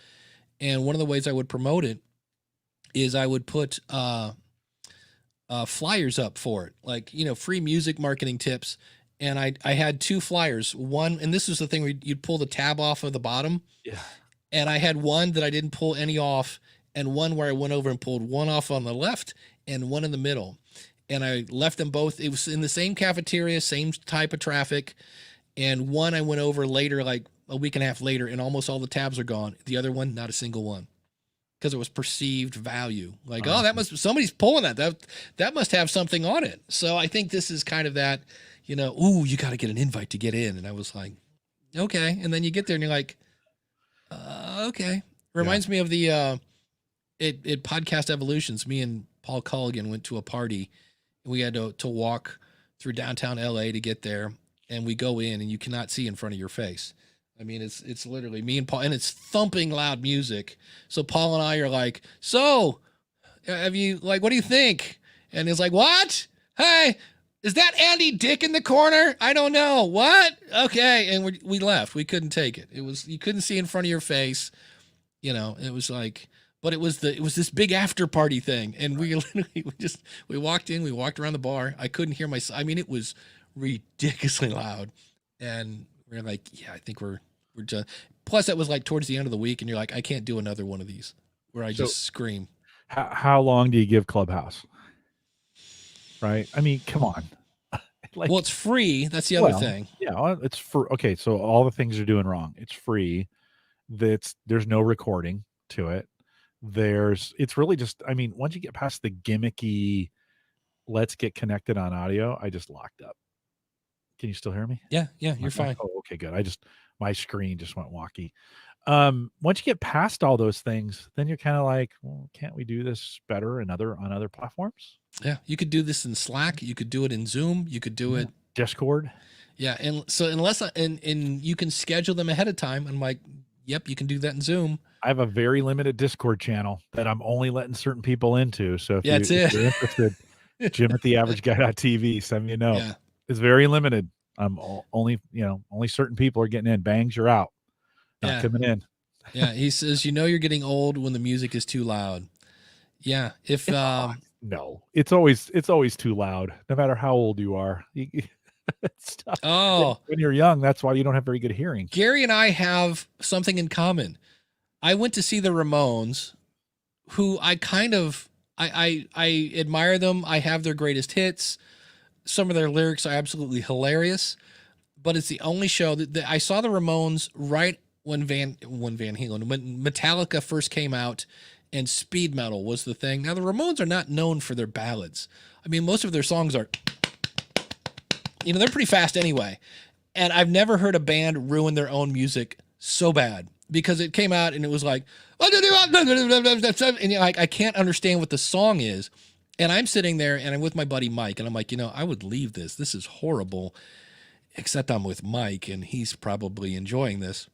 and one of the ways I would promote it is I would put flyers up for it, like, free music marketing tips. And I had 2 flyers. One, and this is the thing where you'd pull the tab off of the bottom. Yeah. And I had one that I didn't pull any off, and one where I went over and pulled one off on the left and one in the middle. And I left them both. It was in the same cafeteria, same type of traffic. And one I went over later, like a week and a half later, and almost all the tabs are gone. The other one, not a single one. Because it was perceived value. Like, somebody's pulling that. That must have something on it. So I think this is kind of that, you got to get an invite to get in. And I was like, okay. And then you get there and you're like, okay. Reminds me of the at Podcast Evolutions. Me and Paul Culligan went to a party, and we had to walk through downtown LA to get there. And we go in, and you cannot see in front of your face. I mean, it's literally me and Paul, and it's thumping loud music. So Paul and I are like, so have you, like, what do you think? And he's like, what? Hey, is that Andy Dick in the corner? I don't know. What? Okay. And we left. We couldn't take it. You couldn't see in front of your face. It was like, but it was this big after party thing. And we literally, we walked in, we walked around the bar. I couldn't hear myself. I mean, it was ridiculously loud. And we're like, yeah, I think we're just, plus that was like towards the end of the week. And you're like, I can't do another one of these where I just scream. How long do you give Clubhouse? Right. I mean, come on. Like, well, it's free. That's the other thing. Yeah. It's for, okay. So all the things you're doing wrong. It's free. There's no recording to it. It's really just, I mean, once you get past the gimmicky, let's get connected on audio, I just locked up. Can you still hear me? Yeah. You're fine. Oh, okay, good. My screen just went wonky. Once you get past all those things, then you're kind of like, well, can't we do this better on other platforms? Yeah. You could do this in Slack. You could do it in Zoom. You could do it Discord. Yeah. And so unless, and you can schedule them ahead of time. I'm like, yep, you can do that in Zoom. I have a very limited Discord channel that I'm only letting certain people into. So if you're interested, Jim at theaverageguy.tv, send me a note. Yeah. It's very limited. I'm only certain people are getting in. Bangs, you're out. Not coming in. Yeah. He says, you're getting old when the music is too loud. Yeah. If, no, it's always too loud, no matter how old you are. When you're young, that's why you don't have very good hearing. Gary and I have something in common. I went to see the Ramones, who I kind of, I admire them. I have their greatest hits. Some of their lyrics are absolutely hilarious, but it's the only show that I saw the Ramones right when Metallica first came out, and speed metal was the thing. Now the Ramones are not known for their ballads. I mean, most of their songs are, they're pretty fast anyway. And I've never heard a band ruin their own music so bad, because it came out and it was like, and I can't understand what the song is. And I'm sitting there and I'm with my buddy Mike, and I'm like, I would leave this. This is horrible, except I'm with Mike and he's probably enjoying this.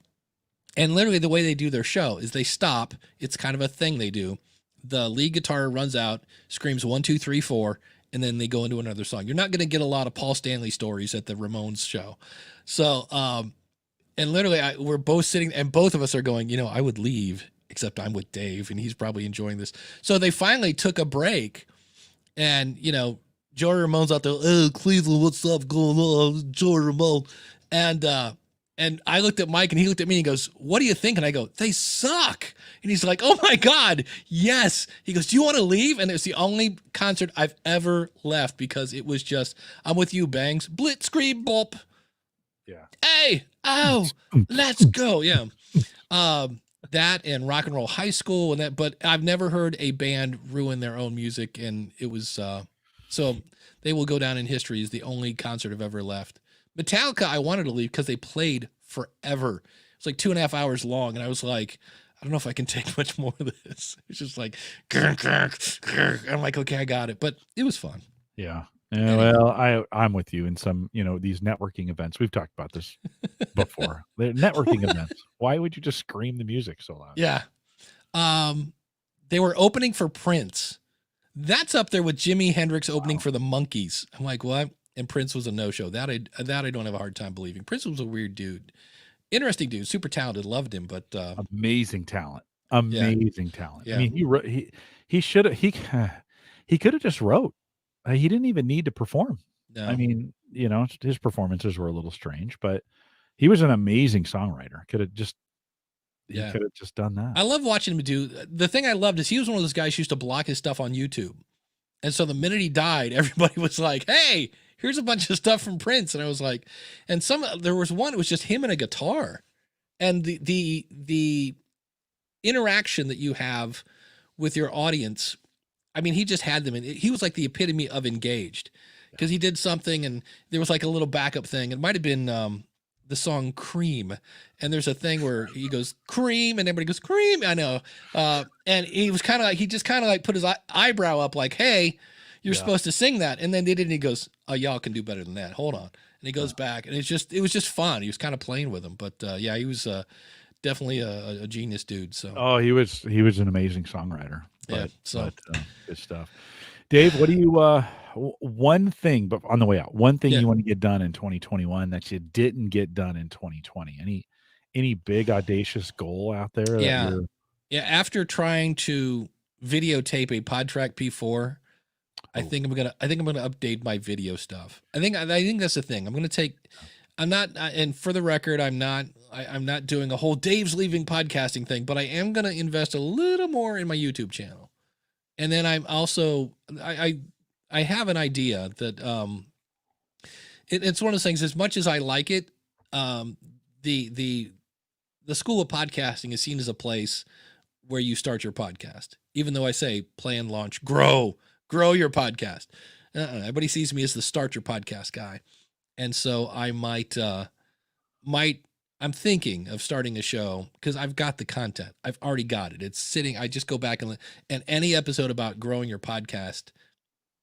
And literally the way they do their show is they stop. It's kind of a thing they do. The lead guitar runs out, screams 1, 2, 3, 4, and then they go into another song. You're not going to get a lot of Paul Stanley stories at the Ramones show. So, and literally we're both sitting and both of us are going, I would leave, except I'm with Dave and he's probably enjoying this. So they finally took a break, and, Joey Ramone's out there, oh, Cleveland, what's up going on? Joey Ramone. And I looked at Mike and he looked at me and he goes, what do you think? And I go, they suck. And he's like, oh my God, yes. He goes, do you want to leave? And it was the only concert I've ever left, because it was just, I'm with you, bangs, blitzkrieg bop. Yeah. Hey, oh, let's go. Yeah. That and Rock and Roll High School and that, but I've never heard a band ruin their own music. And it was, so they will go down in history as the only concert I've ever left. Metallica, I wanted to leave because they played forever. It's like 2.5 hours long. And I was like, I don't know if I can take much more of this. It's just like, I'm like, okay, I got it. But it was fun. Yeah. Yeah, well, I'm with you in some, these networking events. We've talked about this before. They're networking events. Why would you just scream the music so loud? Yeah. They were opening for Prince. That's up there with Jimi Hendrix opening for the Monkees. I'm like, what? And Prince was a no-show. That I don't have a hard time believing. Prince was a weird dude. Interesting dude, super talented, loved him, but amazing talent. Amazing talent. Yeah. I mean, he should have he could have just wrote. He didn't even need to perform. No. I mean, his performances were a little strange, but he was an amazing songwriter. He could have just done that. I love watching him do. The thing I loved is he was one of those guys who used to block his stuff on YouTube. And so the minute he died, everybody was like, hey, here's a bunch of stuff from Prince. And I was like, and there was one, it was just him and a guitar. And the interaction that you have with your audience, I mean, he just had them, and he was like the epitome of engaged, because he did something and there was like a little backup thing. It might've been the song Cream. And there's a thing where he goes cream and everybody goes cream. I know. And he was he just kind of like put his eyebrow up like, hey, you're supposed to sing that. And then they didn't. He goes, oh, y'all can do better than that. Hold on. And he goes back, and it was just fun. He was kind of playing with him, but yeah, he was definitely a genius dude. So, oh, he was an amazing songwriter. Yeah. Good stuff. Dave, what do you, one thing, but on the way out, one thing you want to get done in 2021 that you didn't get done in 2020? Any big audacious goal out there? Yeah. After trying to videotape a Podtrack P4, I think I'm gonna update my video stuff. I think that's the thing. I'm not, and for the record, I'm not doing a whole Dave's leaving podcasting thing, but I am going to invest a little more in my YouTube channel. And then I'm also, I have an idea that, it's one of those things, as much as I like it, the School of Podcasting is seen as a place where you start your podcast, even though I say plan, launch, grow your podcast. Everybody sees me as the start your podcast guy. And so I I'm thinking of starting a show, because I've got the content. I've already got it. It's sitting. I just go back and any episode about growing your podcast,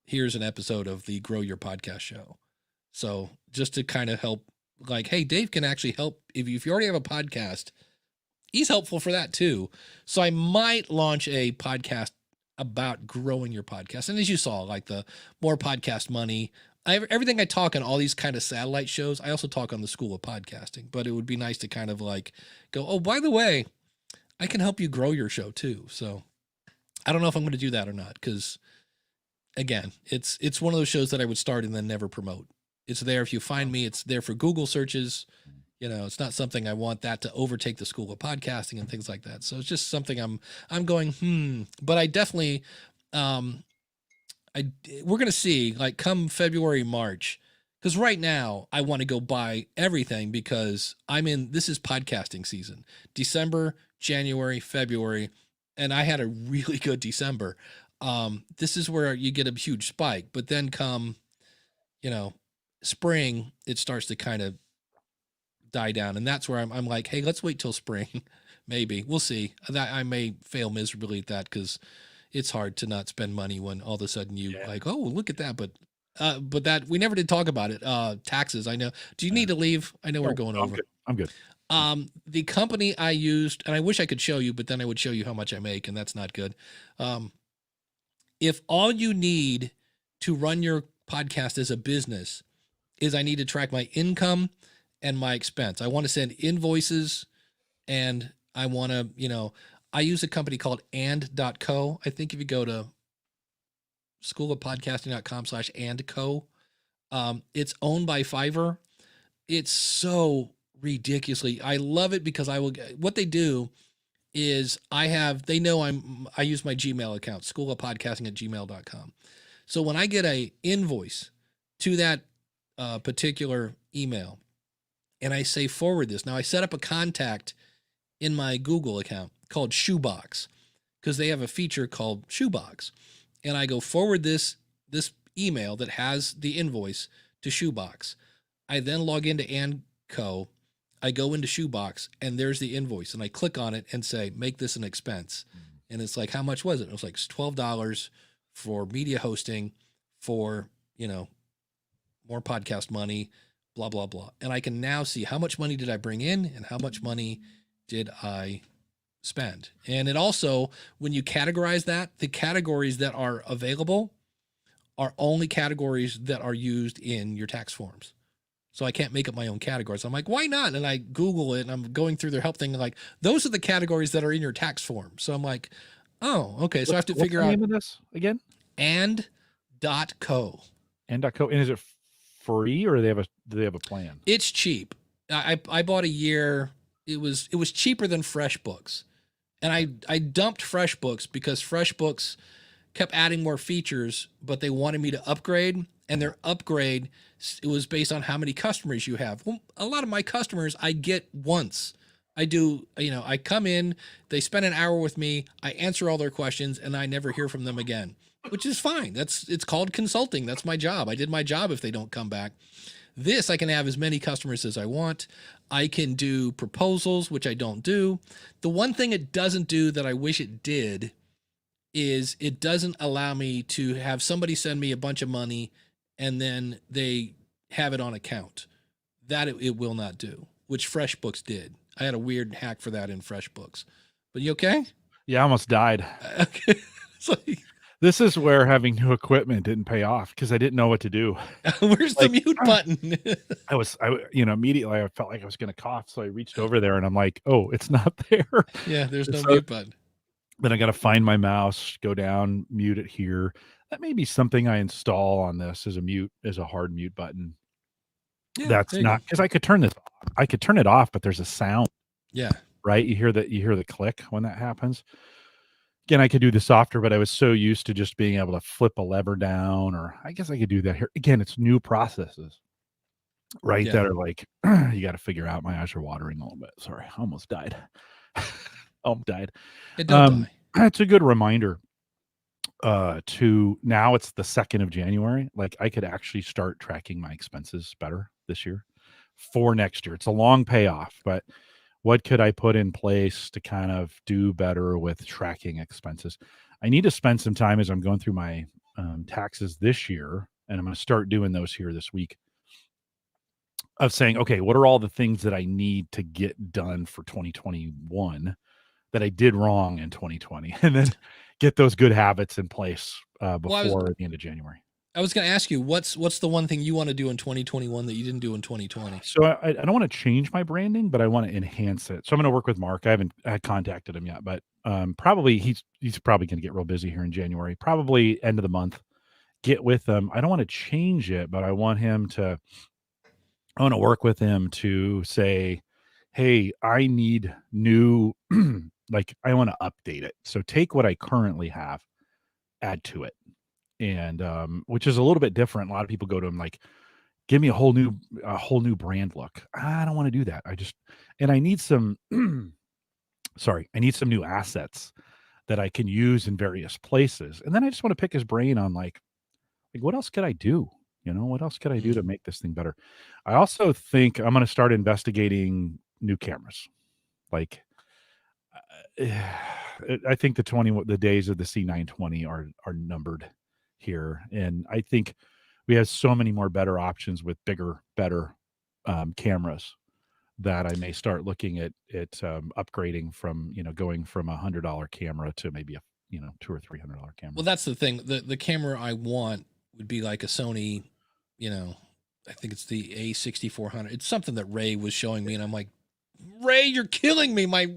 here's an episode of the Grow Your Podcast show. So just to kind of help, like, hey, Dave can actually help. If you already have a podcast, he's helpful for that too. So I might launch a podcast about growing your podcast. And as you saw, like the More Podcast Money, everything I talk on all these kind of satellite shows, I also talk on the School of Podcasting, but it would be nice to kind of like go, oh, by the way, I can help you grow your show too. So I don't know if I'm going to do that or not, because again, it's one of those shows that I would start and then never promote. It's there. If you find me, it's there for Google searches. It's not something I want that to overtake the School of Podcasting and things like that. So it's just something I'm going, but I definitely, we're going to see, like, come February, March, because right now I want to go buy everything, because this is podcasting season, December, January, February. and I had a really good December. This is where you get a huge spike, but then come, spring, it starts to kind of die down. And that's where I'm like, hey, let's wait till spring. Maybe we'll see. That I may fail miserably at that, because it's hard to not spend money when all of a sudden you like, oh, look at that. But that we never did talk about it. Taxes. I know. Do you need to leave? I know we're going over. I'm good. The company I used, and I wish I could show you, but then I would show you how much I make, and that's not good. If all you need to run your podcast as a business is I need to track my income and my expense, I want to send invoices, and I want to, I use a company called and.co. I think if you go to schoolofpodcasting.com/andco, it's owned by Fiverr. It's so ridiculously, I love it, because what they do is they know I use my Gmail account, schoolofpodcasting@gmail.com. So when I get a invoice to that particular email, and I say forward this, now I set up a contact in my Google account called Shoebox, because they have a feature called Shoebox, and I go forward this email that has the invoice to Shoebox. I then log into AndCo. I go into Shoebox, and there's the invoice, and I click on it and say, make this an expense. And it's like, how much was it? It was like $12 for media hosting, for, more podcast money, blah, blah, blah. And I can now see how much money did I bring in and how much money did I spend. And it also, when you categorize that, the categories that are available are only categories that are used in your tax forms. So I can't make up my own categories. I'm like, why not? And I Google it, and I'm going through their help thing. Like, those are the categories that are in your tax form. So I'm like, oh, okay. So I have to figure out. What's the name of this again? And.co. And.co. And is it free, or do they have a plan? It's cheap. I bought a year. It was cheaper than FreshBooks. And I dumped FreshBooks because FreshBooks kept adding more features, but they wanted me to upgrade, and their upgrade, it was based on how many customers you have. Well, a lot of my customers I get once. I do, I come in, they spend an hour with me, I answer all their questions, and I never hear from them again, which is fine. It's called consulting. That's my job. I did my job if they don't come back. This, I can have as many customers as I want. I can do proposals, which I don't do. The one thing it doesn't do that I wish it did is it doesn't allow me to have somebody send me a bunch of money and then they have it on account. That it will not do, which FreshBooks did. I had a weird hack for that in FreshBooks. But you okay? Yeah, I almost died. Okay. This is where having new equipment didn't pay off, because I didn't know what to do. Where's the mute button? Immediately I felt like I was going to cough. So I reached over there, and I'm like, oh, it's not there. Yeah, there's no mute button. Then I got to find my mouse, go down, mute it here. That may be something I install on this as a hard mute button. Yeah, that's not, because I could turn this off. I could turn it off, but there's a sound. Yeah. Right. You hear the click when that happens. Again, I could do the software, but I was so used to just being able to flip a lever down, or I guess I could do that here. Again, it's new processes, right? Yeah. That are like, you got to figure out. My eyes are watering a little bit. Sorry. I almost died. Almost died. Don't die. It's a good reminder to now it's the 2nd of January. Like, I could actually start tracking my expenses better this year for next year. It's a long payoff, but what could I put in place to kind of do better with tracking expenses? I need to spend some time as I'm going through my taxes this year, and I'm going to start doing those here this week, of saying, okay, what are all the things that I need to get done for 2021 that I did wrong in 2020, and then get those good habits in place before the end of January. I was going to ask you, what's the one thing you want to do in 2021 that you didn't do in 2020? So I don't want to change my branding, but I want to enhance it. So I'm going to work with Mark. I haven't contacted him yet, but probably he's probably going to get real busy here in January, probably end of the month. Get with him. I don't want to change it, but I want to work with him to say, hey, I need new, like, I want to update it. So take what I currently have, add to it. And which is a little bit different. A lot of people go to him like, give me a whole new brand look. I don't want to do that. I need some I need some new assets that I can use in various places. And then I just want to pick his brain on like what else could I do? What else could I do to make this thing better? I also think I'm going to start investigating new cameras. Like, I think the days of the C920 are numbered here, and I think we have so many more better options with bigger, better cameras that I may start looking at upgrading from going from $100 camera to maybe a $200 or $300 camera. Well, that's the thing. The camera I want would be like a Sony, I think it's the A6400. It's something that Ray was showing me, and I'm like, Ray, you're killing me. My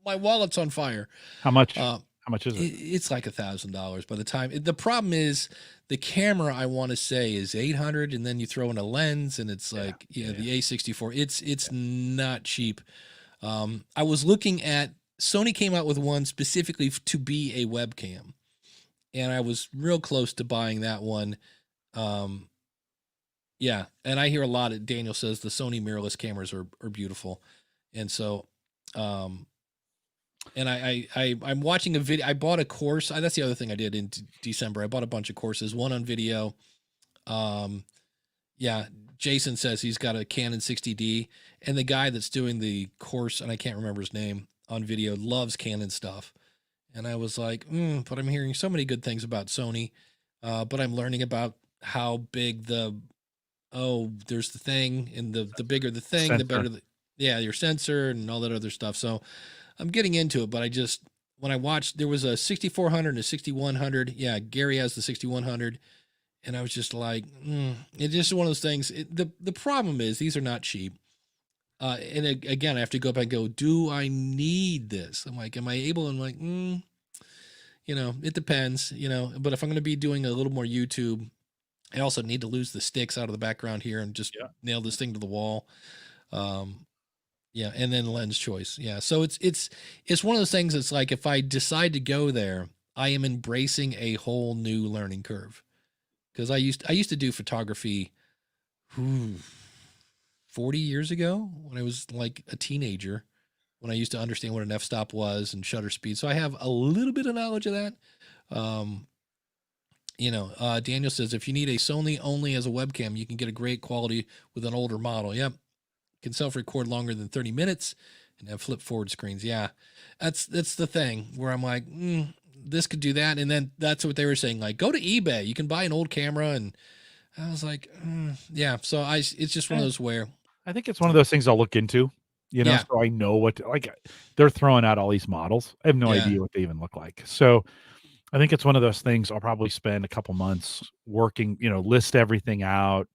wallet's on fire. How much? How much is it? It's like $1,000 by the time. The problem is the camera I want to say is 800, and then you throw in a lens, and it's like the A64. It's not cheap. I was looking at Sony came out with one specifically to be a webcam, and I was real close to buying that one. And I hear a lot of Daniel says the Sony mirrorless cameras are beautiful, and so and I'm watching a video. I bought a course. That's the other thing I did in December. I bought a bunch of courses, one on video. Jason says he's got a Canon 60D, and the guy that's doing the course, and I can't remember his name, on video, loves Canon stuff. And I was like, but I'm hearing so many good things about Sony, but I'm learning about how big there's the thing, and the bigger the thing, Sensor. the better your sensor and all that other stuff. So I'm getting into it, but when I watched, there was a 6400 and a 6100. Yeah, Gary has the 6100. And I was just like, it's just one of those things. The problem is these are not cheap. And again, I have to go back and go, do I need this? I'm like, am I able? I'm like, it depends, but if I'm going to be doing a little more YouTube, I also need to lose the sticks out of the background here and just nail this thing to the wall. And then lens choice. Yeah. So it's one of those things. It's like, if I decide to go there, I am embracing a whole new learning curve. Because I used to do photography 40 years ago when I was like a teenager, when I used to understand what an f-stop was and shutter speed. So I have a little bit of knowledge of that. Daniel says, if you need a Sony only as a webcam, you can get a great quality with an older model. Yep. Can self-record longer than 30 minutes and have flip forward screens. Yeah. That's the thing where I'm like, this could do that. And then that's what they were saying. Like, go to eBay. You can buy an old camera. And I was like, So it's just one of those where I think it's one of those things I'll look into, so I know what they're throwing out all these models. I have no idea what they even look like. So I think it's one of those things I'll probably spend a couple months working, list everything out,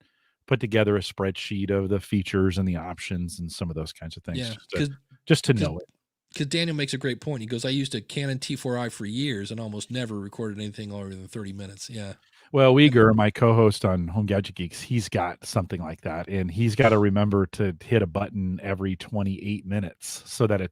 put together a spreadsheet of the features and the options and some of those kinds of things. Yeah. Just to know it. Because Daniel makes a great point. He goes, I used a Canon T4i for years and almost never recorded anything longer than 30 minutes. Yeah. Well, Uyghur, my co-host on Home Gadget Geeks, he's got something like that. And he's got to remember to hit a button every 28 minutes so that it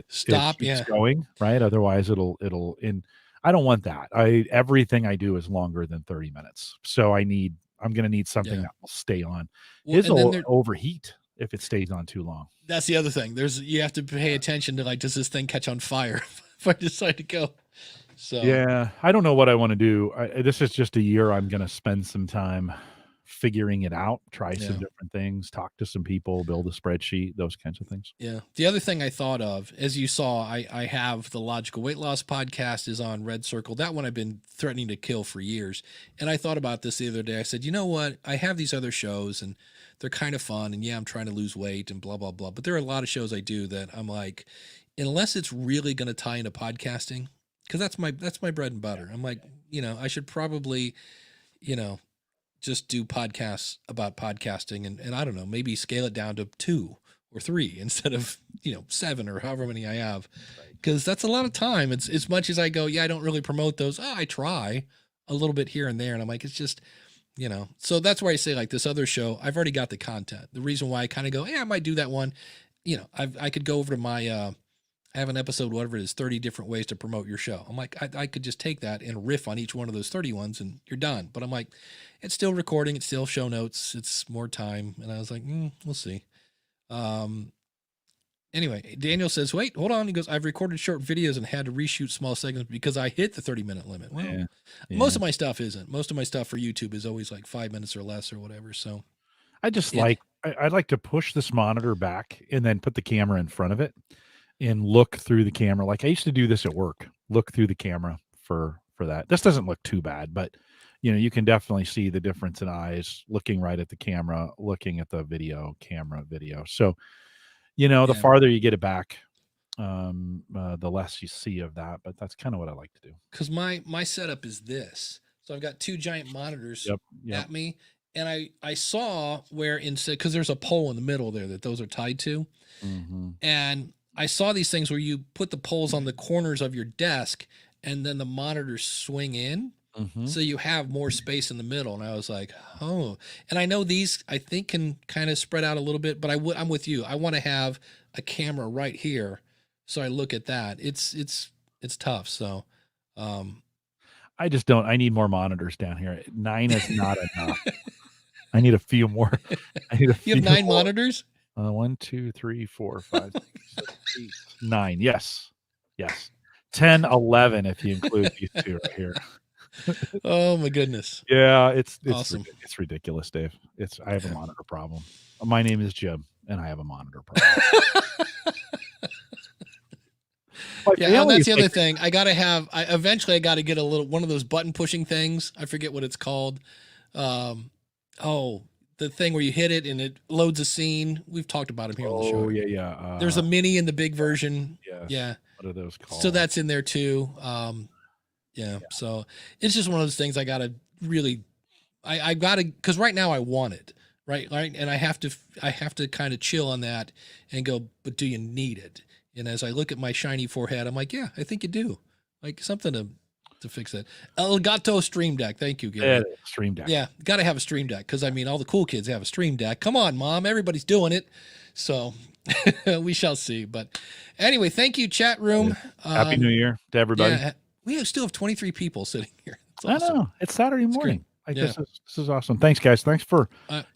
stop. It keeps going, right? Otherwise it'll, and I don't want that. Everything I do is longer than 30 minutes. So I'm going to need something that will stay on. It'll overheat if it stays on too long. That's the other thing. You have to pay attention to, like, does this thing catch on fire if I decide to go? So yeah, I don't know what I want to do. This is just a year I'm going to spend some time figuring it out, try some different things, talk to some people, build a spreadsheet, those kinds of things. Yeah. The other thing I thought of, as you saw, I have the Logical Weight Loss podcast is on Red Circle. That one I've been threatening to kill for years. And I thought about this the other day. I said, you know what? I have these other shows and they're kind of fun. And I'm trying to lose weight and blah, blah, blah. But there are a lot of shows I do that I'm like, unless it's really going to tie into podcasting, because that's my bread and butter. I'm like, I should probably, just do podcasts about podcasting and I don't know, maybe scale it down to 2 or 3 instead of, 7 or however many I have. Because that's a lot of time. It's as much as I go, I don't really promote those. I try a little bit here and there. And I'm like, it's just, so that's why I say, like, this other show, I've already got the content. The reason why I kind of go, I might do that one. I could go over to my, I have an episode, whatever it is, 30 different ways to promote your show. I'm like, I could just take that and riff on each one of those 30 ones and you're done. But I'm like, it's still recording. It's still show notes. It's more time. And I was like, we'll see. And Anyway, Daniel says, wait, hold on. He goes, I've recorded short videos and had to reshoot small segments because I hit the 30-minute limit. Well, Yeah. most of my stuff isn't. Most of my stuff for YouTube is always like 5 minutes or less or whatever. So I just Yeah. I'd like to push this monitor back and then put the camera in front of it and look through the camera. Like I used to do this at work, look through the camera for that. This doesn't look too bad, but you can definitely see the difference in eyes looking right at the camera, looking at the camera video. So, the Yeah. farther you get it back, the less you see of that, but that's kind of what I like to do. Because my setup is this. So I've got two giant monitors Yep. at me. And I saw where instead, because there's a pole in the middle there that those are tied to. Mm-hmm. And I saw these things where you put the poles on the corners of your desk and then the monitors swing in. Mm-hmm. So you have more space in the middle. And I was like, oh, and I know these, I think, can kind of spread out a little bit, but I'm with you. I want to have a camera right here. So I look at that. It's tough. So, I just don't, I need more monitors down here. 9 is not enough. I need a few more. You have 9 monitors? 1, 2, 3, 4, 5, 6, 7, 8, 9. Yes. 10, 11 if you include these two right here. Oh my goodness. Yeah, it's awesome. It's ridiculous, Dave. I have a monitor problem. My name is Jim and I have a monitor problem. Yeah, that's the other thing. Eventually I got to get one of those button pushing things. I forget what it's called. The thing where you hit it and it loads a scene. We've talked about them here on the show. Oh, yeah. There's a mini and the big version. Yes. Yeah. What are those called? So that's in there too. Yeah. So it's just one of those things I got to really, I got to, because right now I want it. Right. And I have to kind of chill on that and go, but do you need it? And as I look at my shiny forehead, I'm like, yeah, I think you do. Like something to fix that. Elgato Stream Deck. Thank you, Gary. Yeah, Stream Deck. Yeah, got to have a Stream Deck because, I mean, all the cool kids have a Stream Deck. Come on, Mom. Everybody's doing it. So we shall see. But anyway, thank you, chat room. Happy New Year to everybody. Yeah, we still have 23 people sitting here. Awesome. I know. It's Saturday morning. It's This is awesome. Thanks, guys. Thanks for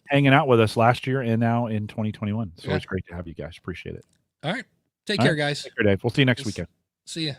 hanging out with us last year and now in 2021. It's always great to have you guys. Appreciate it. All right. Take care, guys. Take care, Dave. We'll see you next weekend. See ya.